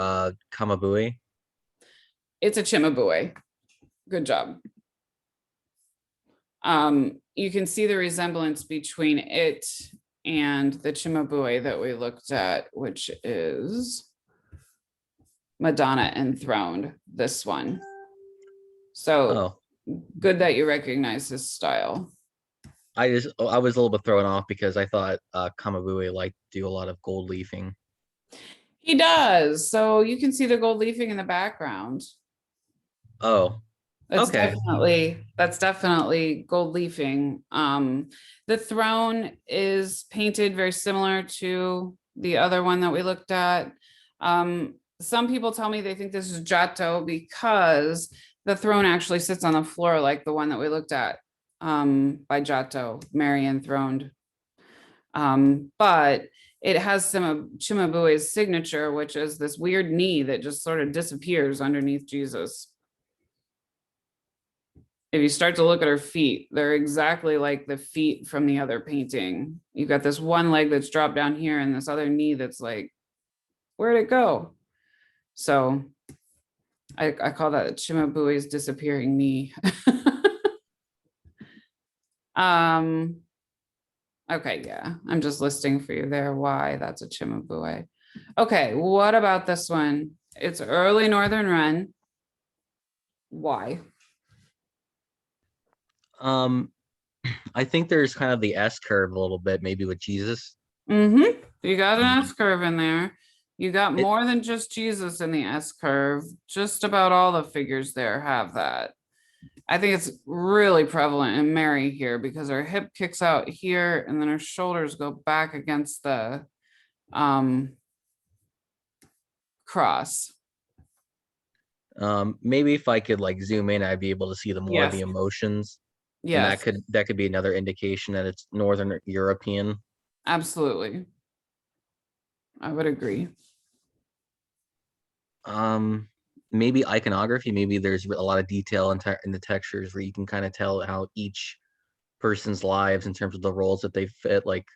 Kamabue. It's a Cimabue. Good job. You can see the resemblance between it and the Cimabue that we looked at, which is Madonna enthroned, this one. So good that you recognize this style. I was a little bit thrown off because I thought Kamabue liked to do a lot of gold leafing. He does. So you can see the gold leafing in the background. Oh, okay. That's definitely gold leafing. The throne is painted very similar to the other one that we looked at. Some people tell me they think this is Giotto because the throne actually sits on the floor like the one that we looked at by Giotto, Mary enthroned. But it has some of Cimabue's signature, which is this weird knee that just sort of disappears underneath Jesus. If you start to look at her feet, they're exactly like the feet from the other painting. You've got this one leg that's dropped down here and this other knee that's like, where'd it go? So I call that Cimabue's disappearing knee. Okay, yeah, I'm just listing for you there why that's a Cimabue. Okay, what about this one? It's early Northern Ren. Why? I think there's kind of the S curve a little bit, maybe with Jesus. Mm-hmm. You got an Um, S curve in there. You got it, more than just Jesus in the S curve. Just about all the figures there have that. I think it's really prevalent in Mary here because her hip kicks out here and then her shoulders go back against the cross. maybe if I could like zoom in, I'd be able to see the more of the Yes. emotions, and Yes, that could be another indication that it's Northern European. absolutely. I would agree. Maybe iconography. Maybe there's a lot of detail in the textures where you can kind of tell how each person's lives in terms of the roles that they fit. Like,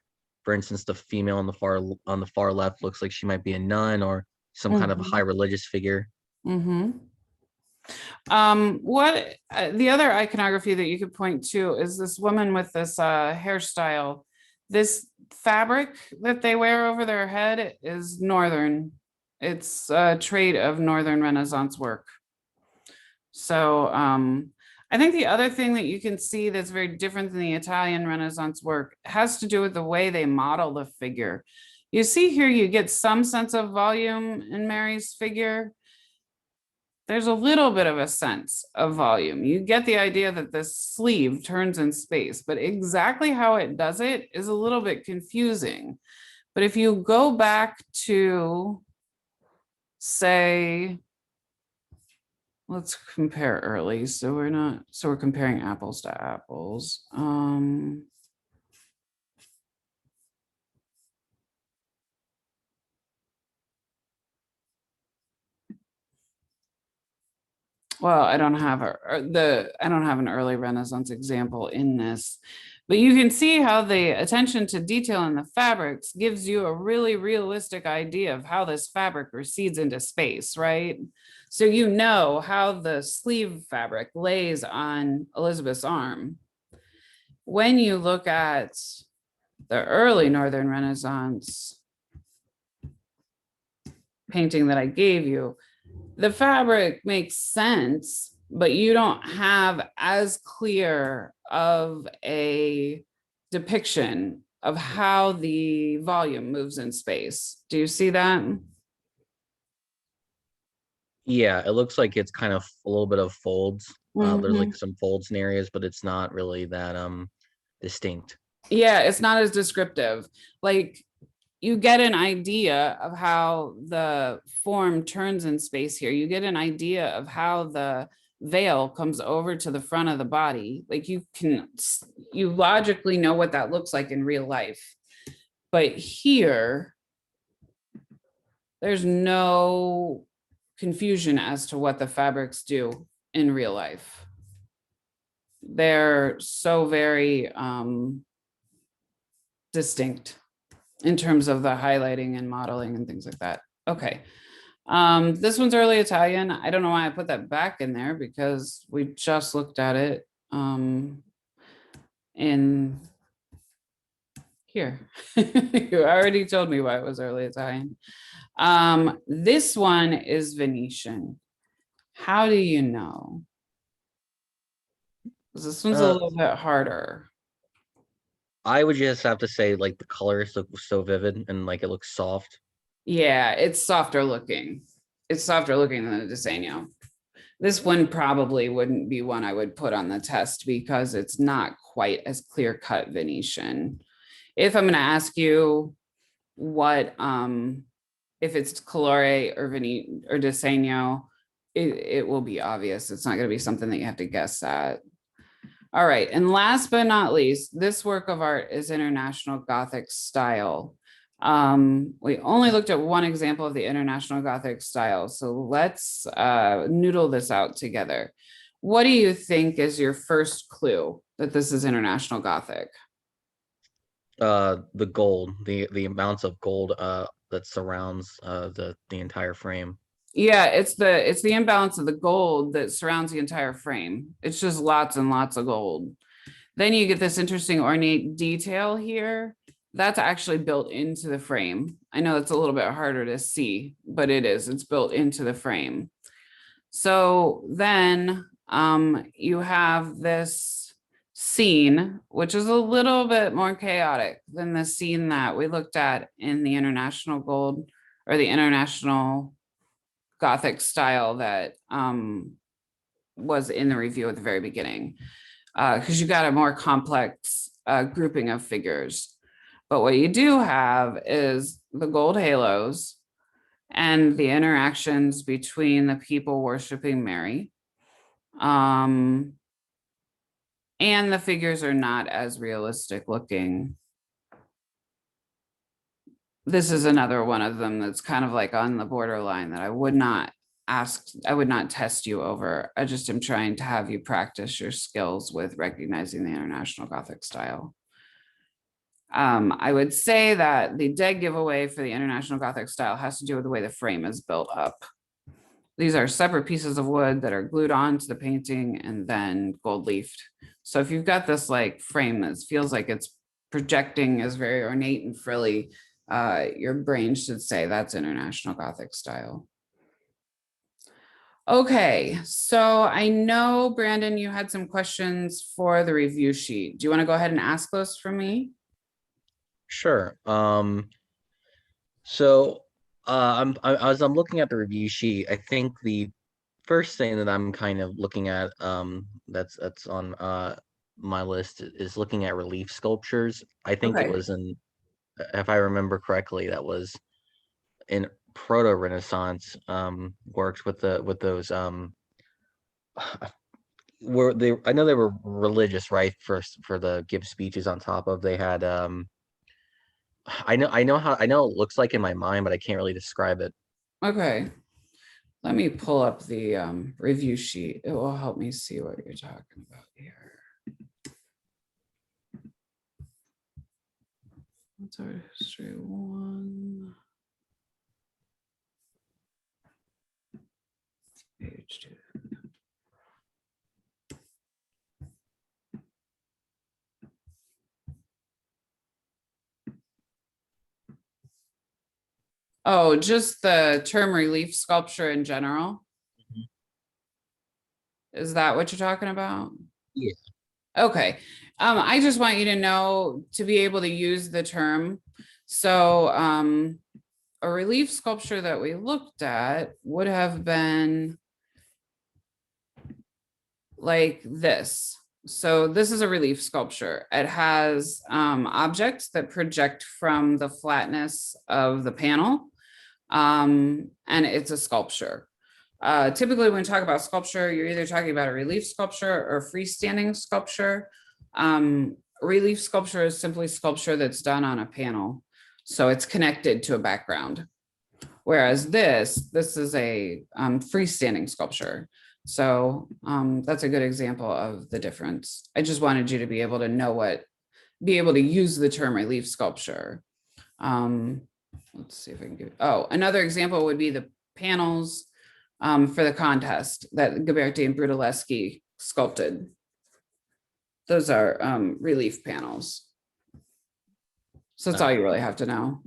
for instance, the female on the far left looks like she might be a nun or some kind of high religious figure. Mm-hmm. What the other iconography that you could point to is this woman with this hairstyle. This fabric that they wear over their head is Northern. It's a trait of Northern Renaissance work. So I think the other thing that you can see that's very different than the Italian Renaissance work has to do with the way they model the figure. You see here, you get some sense of volume in Mary's figure. There's a little bit of a sense of volume. You get the idea that this sleeve turns in space, but exactly how it does it is a little bit confusing. But if you go back to, say, let's compare early. So we're comparing apples to apples. Well, I don't have I don't have an early Renaissance example in this, but you can see how the attention to detail in the fabrics gives you a really realistic idea of how this fabric recedes into space, right? So you know how the sleeve fabric lays on Elizabeth's arm. When you look at the early Northern Renaissance painting that I gave you, the fabric makes sense, but you don't have as clear of a depiction of how the volume moves in space. Do you see that? Yeah, it looks like it's kind of a little bit of folds. There's Mhm. like some folds in areas, but it's not really that distinct. Yeah, it's not as descriptive. Like you get an idea of how the form turns in space here. You get an idea of how the veil comes over to the front of the body. Like you logically know what that looks like in real life. But here, there's no confusion as to what the fabrics do in real life. They're so very distinct in terms of the highlighting and modeling and things like that. Okay. This one's early Italian. I don't know why I put that back in there because we just looked at it in here. You already told me why it was early Italian. This one is Venetian. How do you know? This one's a Uh, little bit harder. I would just have to say like the colors look so vivid and like it looks soft. Yeah, it's softer looking. It's softer looking than the Disegno. This one probably wouldn't be one I would put on the test because it's not quite as clear cut Venetian. If I'm going to ask you what, if it's Colore or or Disegno, it will be obvious. It's not going to be something that you have to guess at. All right. And last but not least, this work of art is International Gothic style. We only looked at one example of the International Gothic style. So let's noodle this out together. What do you think is your first clue that this is International Gothic? The gold, the amounts of gold that surrounds the entire frame. Yeah, it's the imbalance of the gold that surrounds the entire frame. It's just lots and lots of gold. Then you get this interesting ornate detail here. That's actually built into the frame. I know it's a little bit harder to see, but it is. It's built into the frame. So then you have this scene, which is a little bit more chaotic than the scene that we looked at in the International Gold or the International Gothic style that was in the review at the very beginning, because you got a more complex grouping of figures. But what you do have is the gold halos and the interactions between the people worshiping Mary. And the figures are not as realistic looking. This is another one of them that's kind of like on the borderline that I would not test you over. I just am trying to have you practice your skills with recognizing the International Gothic style. I would say that the dead giveaway for the International Gothic style has to do with the way the frame is built up. These are separate pieces of wood that are glued onto the painting and then gold leafed. So if you've got this like frame that feels like it's projecting as very ornate and frilly, your brain should say that's International Gothic style. Okay, so I know, Brandon, you had some questions for the review sheet. Do you want to go ahead and ask those for me? Sure. So as I'm looking at the review sheet, I think the first thing that I'm kind of looking at that's on my list is looking at relief sculptures. I think it Okay. was in, if I remember correctly, that was in proto-Renaissance works with those were they, I know they were religious, right? For the give speeches on top of, they had I know it looks like in my mind, but I can't really describe it. Okay. Let me pull up the review sheet. It will help me see what you're talking about here. What's our history one? Page 2. Oh, just the term relief sculpture in general? Mhm. Is that what you're talking about? Yeah. Okay. I just want you to know to be able to use the term. So a relief sculpture that we looked at would have been like this. So this is a relief sculpture. It has objects that project from the flatness of the panel, and it's a sculpture. Typically, when we talk about sculpture, you're either talking about a relief sculpture or freestanding sculpture. Relief sculpture is simply sculpture that's done on a panel, so it's connected to a background. Whereas this is a freestanding sculpture. So that's a good example of the difference. I just wanted you to be able to know be able to use the term relief sculpture. Let's see if I can give, oh, another example would be the panels for the contest that Ghiberti and Brunelleschi sculpted. Those are relief panels. So that's all you really have to know.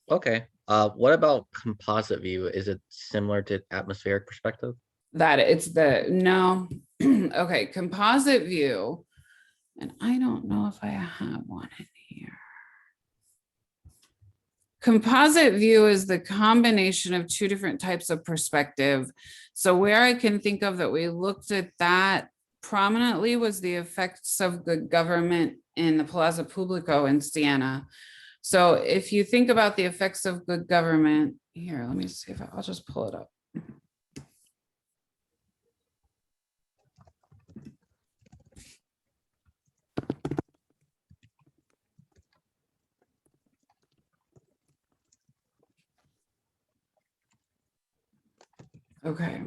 Okay. What about composite view? Is it similar to atmospheric perspective? That it's no. Okay, composite view. And I don't know if I have one in here. Composite view is the combination of two different types of perspective. So where I can think of that we looked at that prominently was the effects of good government in the Palazzo Pubblico in Siena. So if you think about the effects of good government, here, let me see if I'll just pull it up. Okay.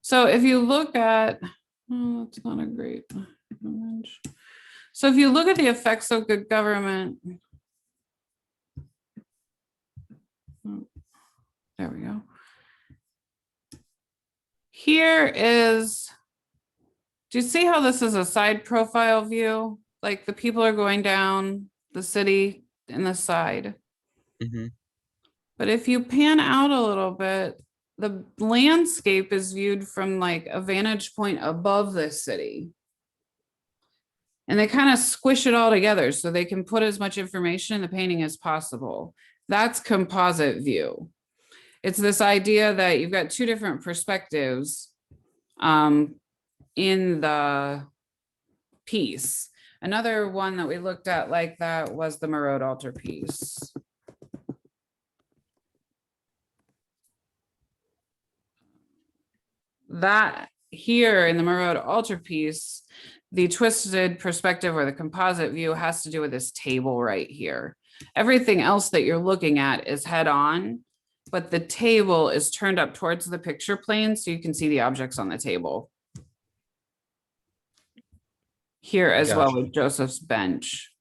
So if you look at, oh, it's not a great image. So if you look at the effects of good government, there we go. Here is, do you see how this is a side profile view? Like the people are going down the city in the side. Mm-hmm. But if you pan out a little bit, the landscape is viewed from like a vantage point above the city. And they kind of squish it all together so they can put as much information in the painting as possible. That's composite view. It's this idea that you've got two different perspectives in the piece. Another one that we looked at like that was the Marode altarpiece. That here in the Marode altarpiece, the twisted perspective or the composite view has to do with this table right here. Everything else that you're looking at is head on, but the table is turned up towards the picture plane so you can see the objects on the table. Here as Gotcha. well with Joseph's bench.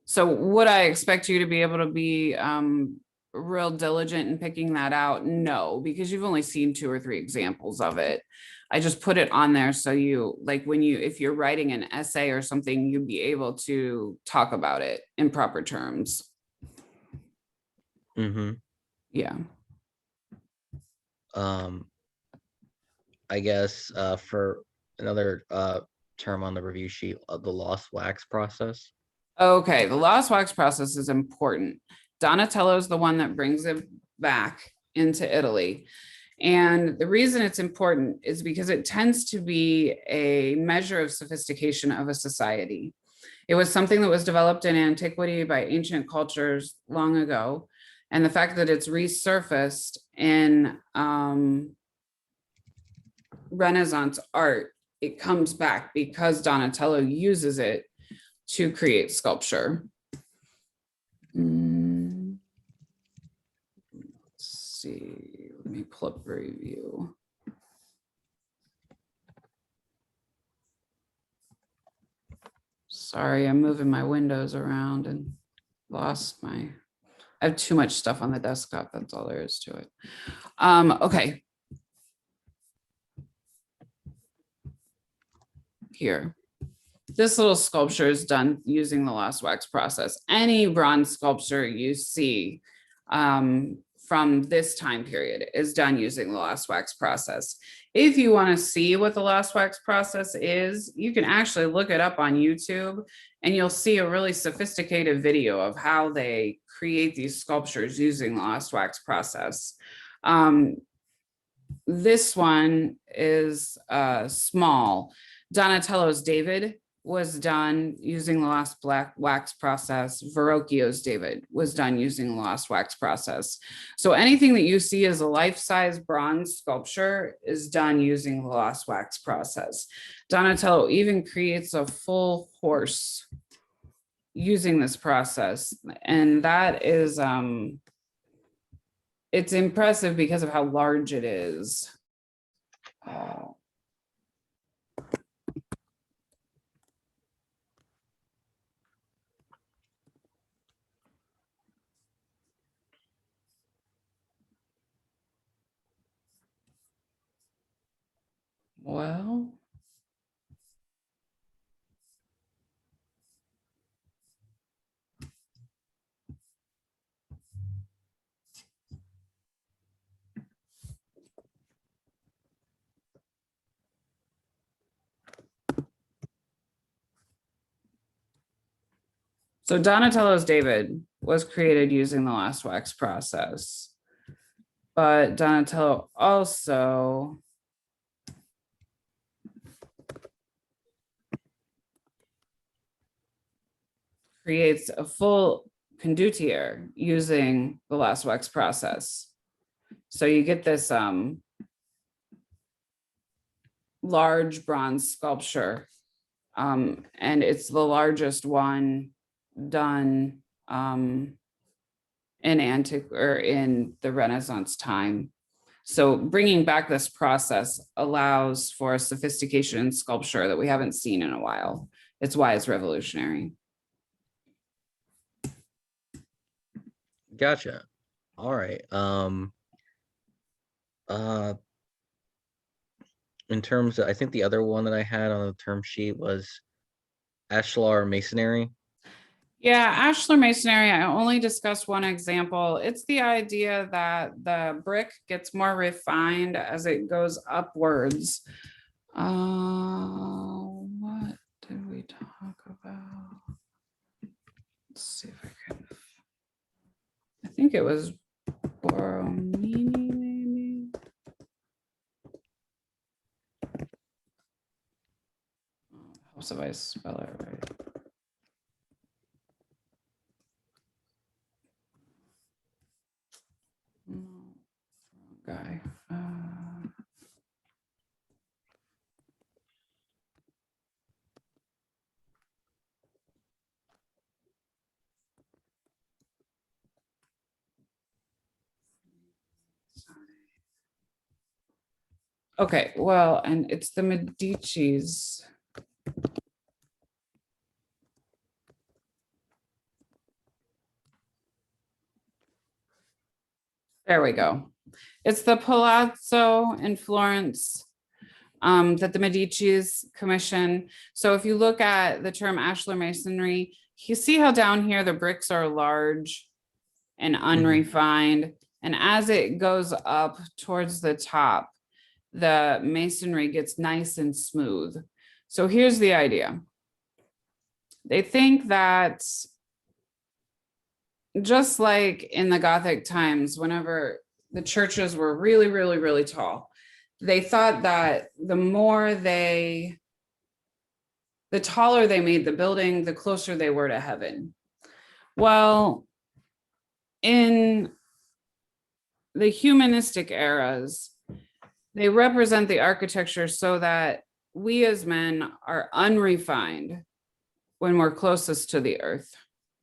So would I expect you to be able to be real diligent in picking that out? No, because you've only seen 2 or 3 examples of it. I just put it on there so you, like when you, if you're writing an essay or something, you'd be able to talk about it in proper terms. Mm-hmm. Yeah. I guess for another term on the review sheet, the lost wax process. Okay, the lost wax process is important. Donatello is the one that brings it back into Italy. And the reason it's important is because it tends to be a measure of sophistication of a society. It was something that was developed in antiquity by ancient cultures long ago. And the fact that it's resurfaced in Renaissance art, it comes back because Donatello uses it to create sculpture. Let's see, let me pull up review. Sorry, I'm moving my windows around and lost my, I have too much stuff on the desktop. That's all there is to it. Okay. Here. This little sculpture is done using the lost wax process. Any bronze sculpture you see from this time period is done using the lost wax process. If you want to see what the lost wax process is, you can actually look it up on YouTube and you'll see a really sophisticated video of how they create these sculptures using the lost wax process. This one is small. Donatello's David was done using the lost black wax process. Verrocchio's David was done using the lost wax process. So anything that you see as a life-size bronze sculpture is done using the lost wax process. Donatello even creates a full horse using this process. And that is, it's impressive because of how large it is. Well, so Donatello's David was created using the lost wax process, but Donatello also creates a full condottiere using the lost wax process. So you get this large bronze sculpture, and it's the largest one done in antique or in the Renaissance time. So bringing back this process allows for a sophistication in sculpture that we haven't seen in a while. It's why it's revolutionary. Gotcha. All right. In terms of, I think the other one that I had on the term sheet was ashlar masonry. Yeah, ashlar masonry, I only discussed one example. It's the idea that the brick gets more refined as it goes upwards. What did we talk about? Let's see if I can. I think it was Borromini, maybe. Helps if I spell it right. No, guy. Okay, well, and it's the Medici's. There we go. It's the Palazzo in Florence that the Medici's commission. So if you look at the term ashlar masonry, you see how down here the bricks are large and unrefined. And as it goes up towards the top, the masonry gets nice and smooth. So here's the idea. They think that just like in the Gothic times, whenever the churches were really, really, really tall, they thought that the taller they made the building, the closer they were to heaven. Well, in the humanistic eras, they represent the architecture so that we as men are unrefined when we're closest to the earth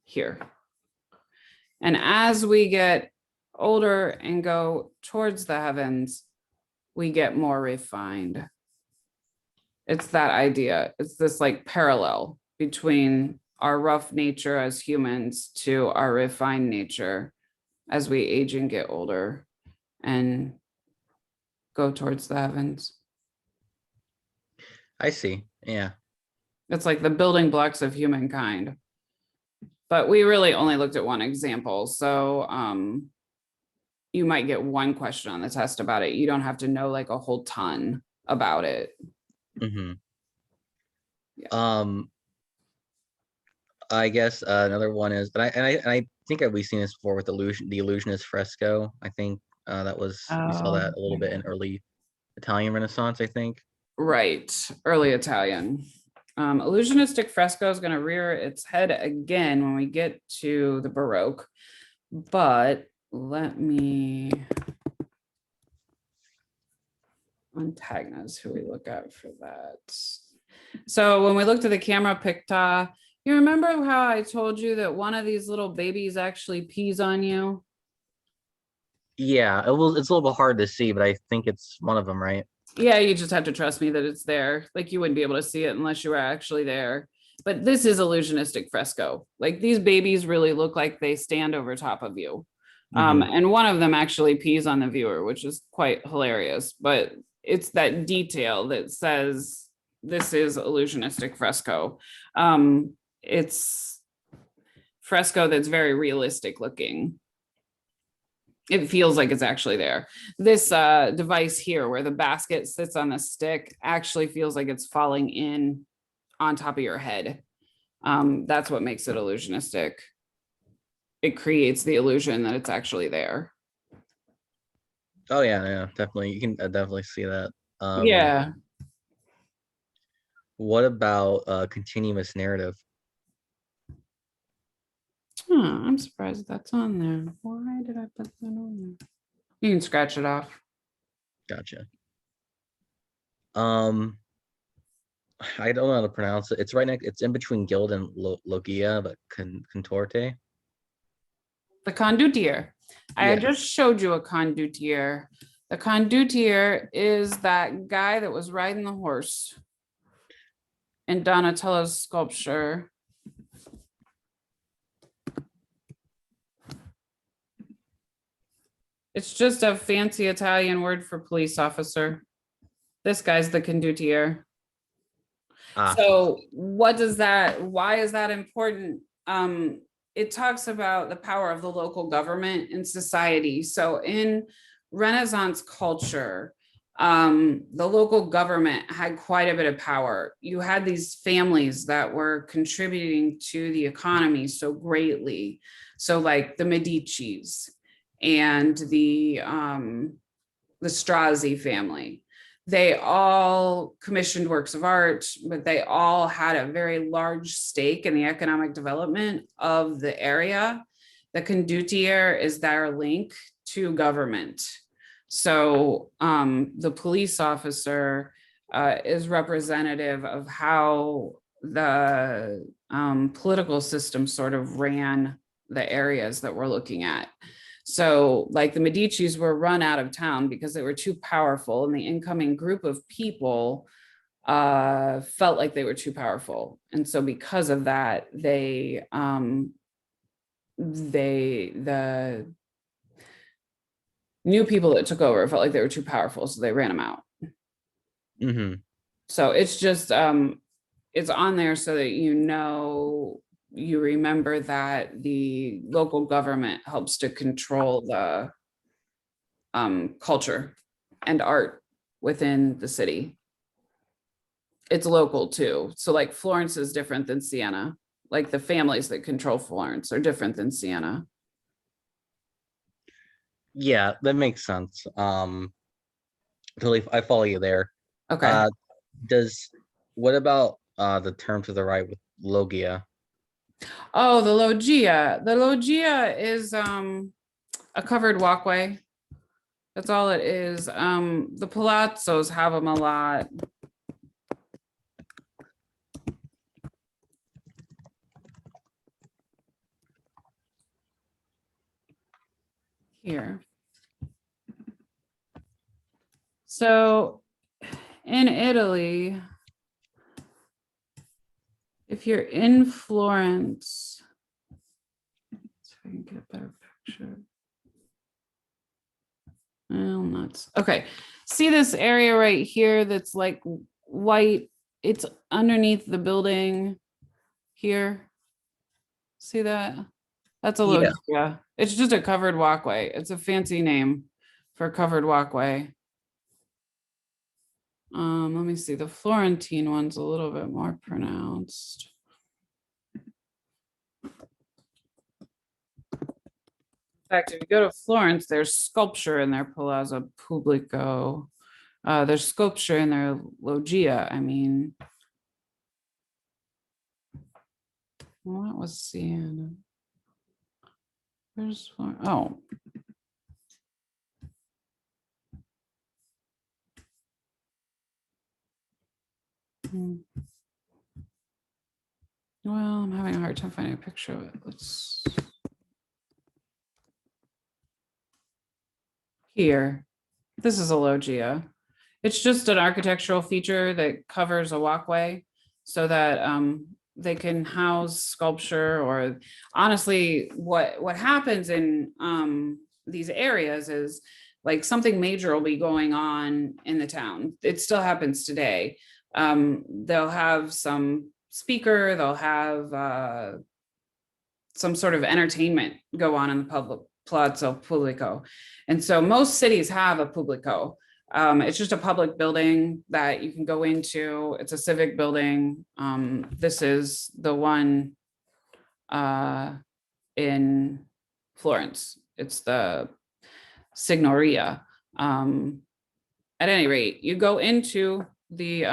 here. And as we get older and go towards the heavens, we get more refined. It's that idea. It's this like parallel between our rough nature as humans to our refined nature as we age and get older and go towards the heavens. I see. Yeah. It's like the building blocks of humankind. But we really only looked at one example. So you might get one question on the test about it. You don't have to know like a whole ton about it. Mm-hmm. Yeah. I guess another one is, and I think we've seen this before with the illusionist fresco. I think that was we saw that a little bit in early Italian Renaissance, I think. Right, early Italian. Illusionistic fresco is going to rear its head again when we get to the Baroque, but let me Montagna's who we look at for that. So when we looked at the camera picta, you remember how I told you that one of these little babies actually pees on you? Yeah, it's a little bit hard to see, but I think it's one of them, right? Yeah, you just have to trust me that it's there. Like you wouldn't be able to see it unless you were actually there. But this is illusionistic fresco. Like these babies really look like they stand over top of you. Mhm. And one of them actually pees on the viewer, which is quite hilarious. But it's that detail that says this is illusionistic fresco. It's fresco that's very realistic looking. It feels like it's actually there. This device here where the basket sits on the stick actually feels like it's falling in on top of your head. That's what makes it illusionistic. It creates the illusion that it's actually there. Oh yeah, definitely. You can definitely see that. Yeah. What about continuous narrative? Huh, I'm surprised that's on there. Why did I put that on there? You can scratch it off. Gotcha. I don't know how to pronounce it. It's right next. It's in between Guild and Logia, but Contorte. The condottiere. I Yeah. just showed you a condottiere. The condottiere is that guy that was riding the horse in Donatello's sculpture. It's just a fancy Italian word for police officer. This guy's the condottiere. Ah. So what does that, why is that important? It talks about the power of the local government in society. So in Renaissance culture, the local government had quite a bit of power. You had these families that were contributing to the economy so greatly. So like the Medicis and the Strozzi family. They all commissioned works of art, but they all had a very large stake in the economic development of the area. The condottiere is their link to government. So the police officer is representative of how the political system sort of ran the areas that we're looking at. So like the Medicis were run out of town because they were too powerful, and the incoming group of people felt like they were too powerful. And so because of that, the new people that took over felt like they were too powerful, so they ran them out. Mm-hmm. So it's just it's on there so that you remember that the local government helps to control the culture and art within the city. It's local too. So like Florence is different than Siena. Like the families that control Florence are different than Siena. Yeah, that makes sense. Totally, I follow you there. Okay. What about the term to the right with Logia? Oh, the loggia. The loggia is a covered walkway. That's all it is. The palazzos have them a lot. Here. So in Italy, if you're in Florence, so I can get a better picture. Oh, nuts. Okay. See this area right here that's like white? It's underneath the building here. See that? That's a Yeah. loggia. It's just a covered walkway. It's a fancy name for a covered walkway. Let me see. The Florentine one's a little bit more pronounced. In fact, if you go to Florence, there's sculpture in their Palazzo Pubblico. There's sculpture in their loggia. I mean, what was Siena? Where's oh. Well, I'm having a hard time finding a picture of it. Let's here. This is a loggia. It's just an architectural feature that covers a walkway so that they can house sculpture, or honestly, what happens in these areas is like something major will be going on in the town. It still happens today. They'll have some speaker, they'll have some sort of entertainment go on in the public Palazzo Pubblico. And so most cities have a Pubblico. It's just a public building that you can go into. It's a civic building. This is the one in Florence. It's the Signoria. At any rate, you go into the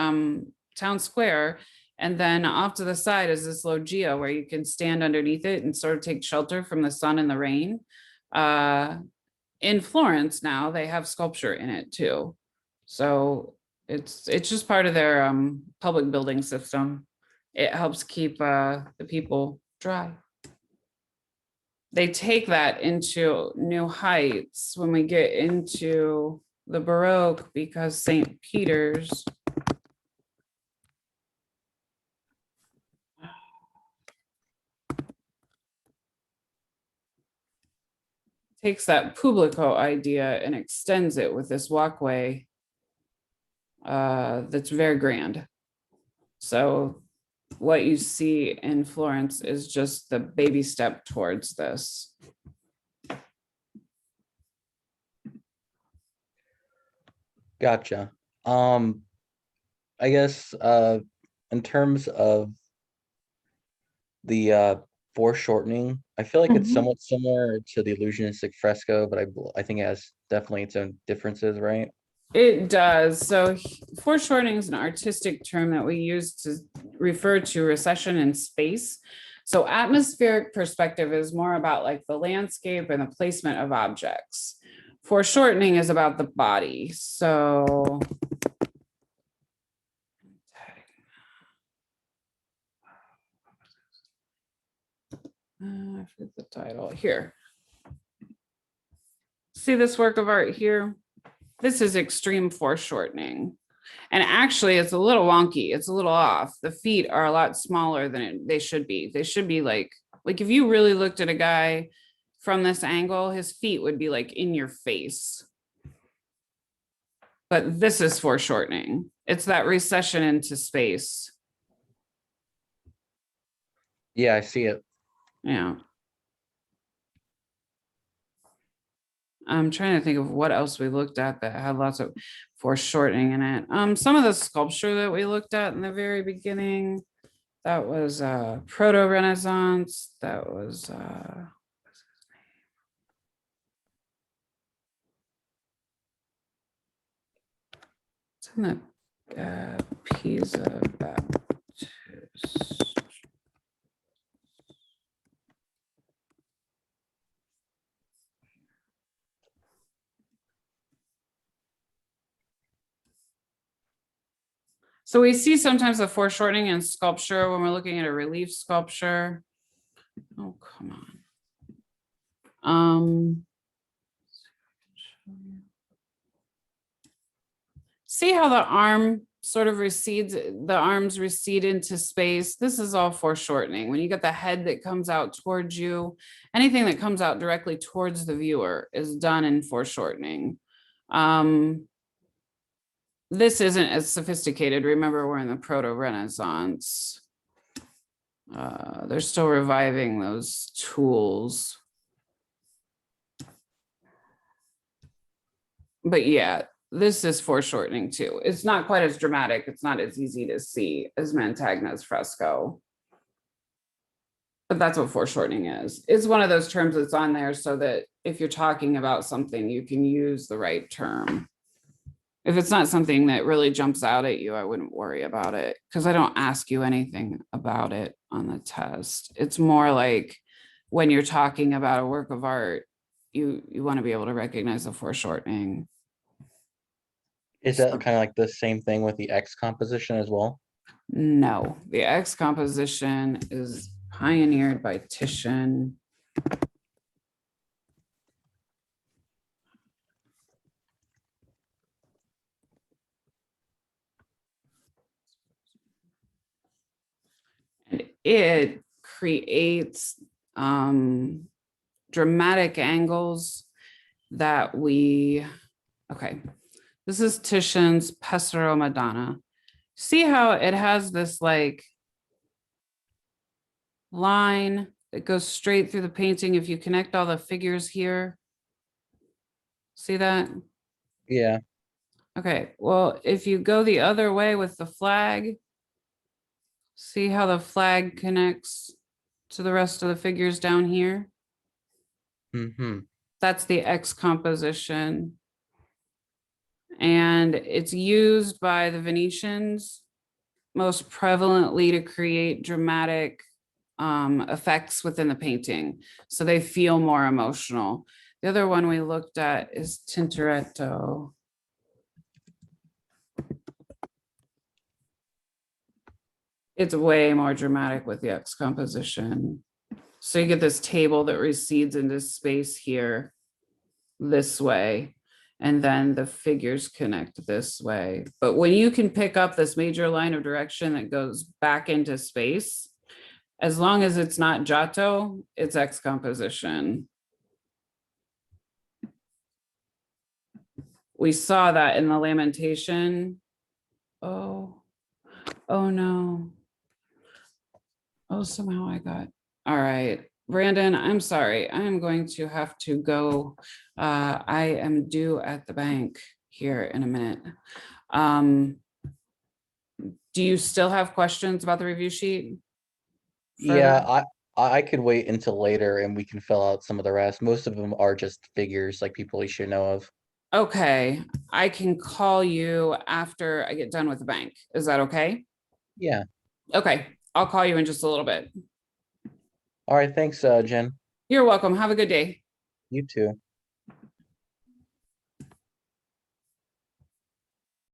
town square, and then off to the side is this loggia where you can stand underneath it and sort of take shelter from the sun and the rain. In Florence now, they have sculpture in it too. So it's just part of their public building system. It helps keep the people dry. They take that into new heights when we get into the Baroque, because St. Peter's takes that Pubblico idea and extends it with this walkway that's very grand. So what you see in Florence is just the baby step towards this. Gotcha. I guess in terms of the foreshortening, I feel like it's Mhm. somewhat similar to the illusionistic fresco, but I think it has definitely its own differences, right? It does. So foreshortening is an artistic term that we use to refer to recession in space. So atmospheric perspective is more about like the landscape and the placement of objects. Foreshortening is about the body. So I forget the title here. See this work of art here? This is extreme foreshortening. And actually, it's a little wonky. It's a little off. The feet are a lot smaller than they should be. They should be like if you really looked at a guy from this angle, his feet would be like in your face. But this is foreshortening. It's that recession into space. Yeah, I see it. Yeah. I'm trying to think of what else we looked at that had lots of foreshortening in it. Some of the sculpture that we looked at in the very beginning, that was proto-Renaissance. That was it's in the Pisa Baptist. So we see sometimes a foreshortening in sculpture when we're looking at a relief sculpture. Oh, come on. See how the arm sort of recedes, the arms recede into space. This is all foreshortening. When you get the head that comes out towards you, anything that comes out directly towards the viewer is done in foreshortening. This isn't as sophisticated. Remember, we're in the proto-Renaissance. They're still reviving those tools. But yeah, this is foreshortening too. It's not quite as dramatic. It's not as easy to see as Mantegna's fresco. But that's what foreshortening is. It's one of those terms that's on there so that if you're talking about something, you can use the right term. If it's not something that really jumps out at you, I wouldn't worry about it because I don't ask you anything about it on the test. It's more like when you're talking about a work of art, you want to be able to recognize the foreshortening. Is that kind of like the same thing with the X composition as well? No, the X composition is pioneered by Titian. And it creates dramatic angles that okay, this is Titian's Pesaro Madonna. See how it has this like line that goes straight through the painting if you connect all the figures here. See that? Yeah. Okay, well, if you go the other way with the flag, see how the flag connects to the rest of the figures down here? Mm-hmm. That's the X composition. And it's used by the Venetians most prevalently to create dramatic effects within the painting. So they feel more emotional. The other one we looked at is Tintoretto. It's way more dramatic with the X composition. So you get this table that recedes into space here this way, and then the figures connect this way. But when you can pick up this major line of direction that goes back into space, as long as it's not Giotto, it's X composition. We saw that in the Lamentation. Oh no. Oh, somehow I got, all right. Brandon, I'm sorry. I am going to have to go. I am due at the bank here in a minute. Do you still have questions about the review sheet? Yeah, I could wait until later and we can fill out some of the rest. Most of them are just figures like people you should know of. Okay, I can call you after I get done with the bank. Is that okay? Yeah. Okay, I'll call you in just a little bit. All right. Thanks, Jen. You're welcome. Have a good day. You too.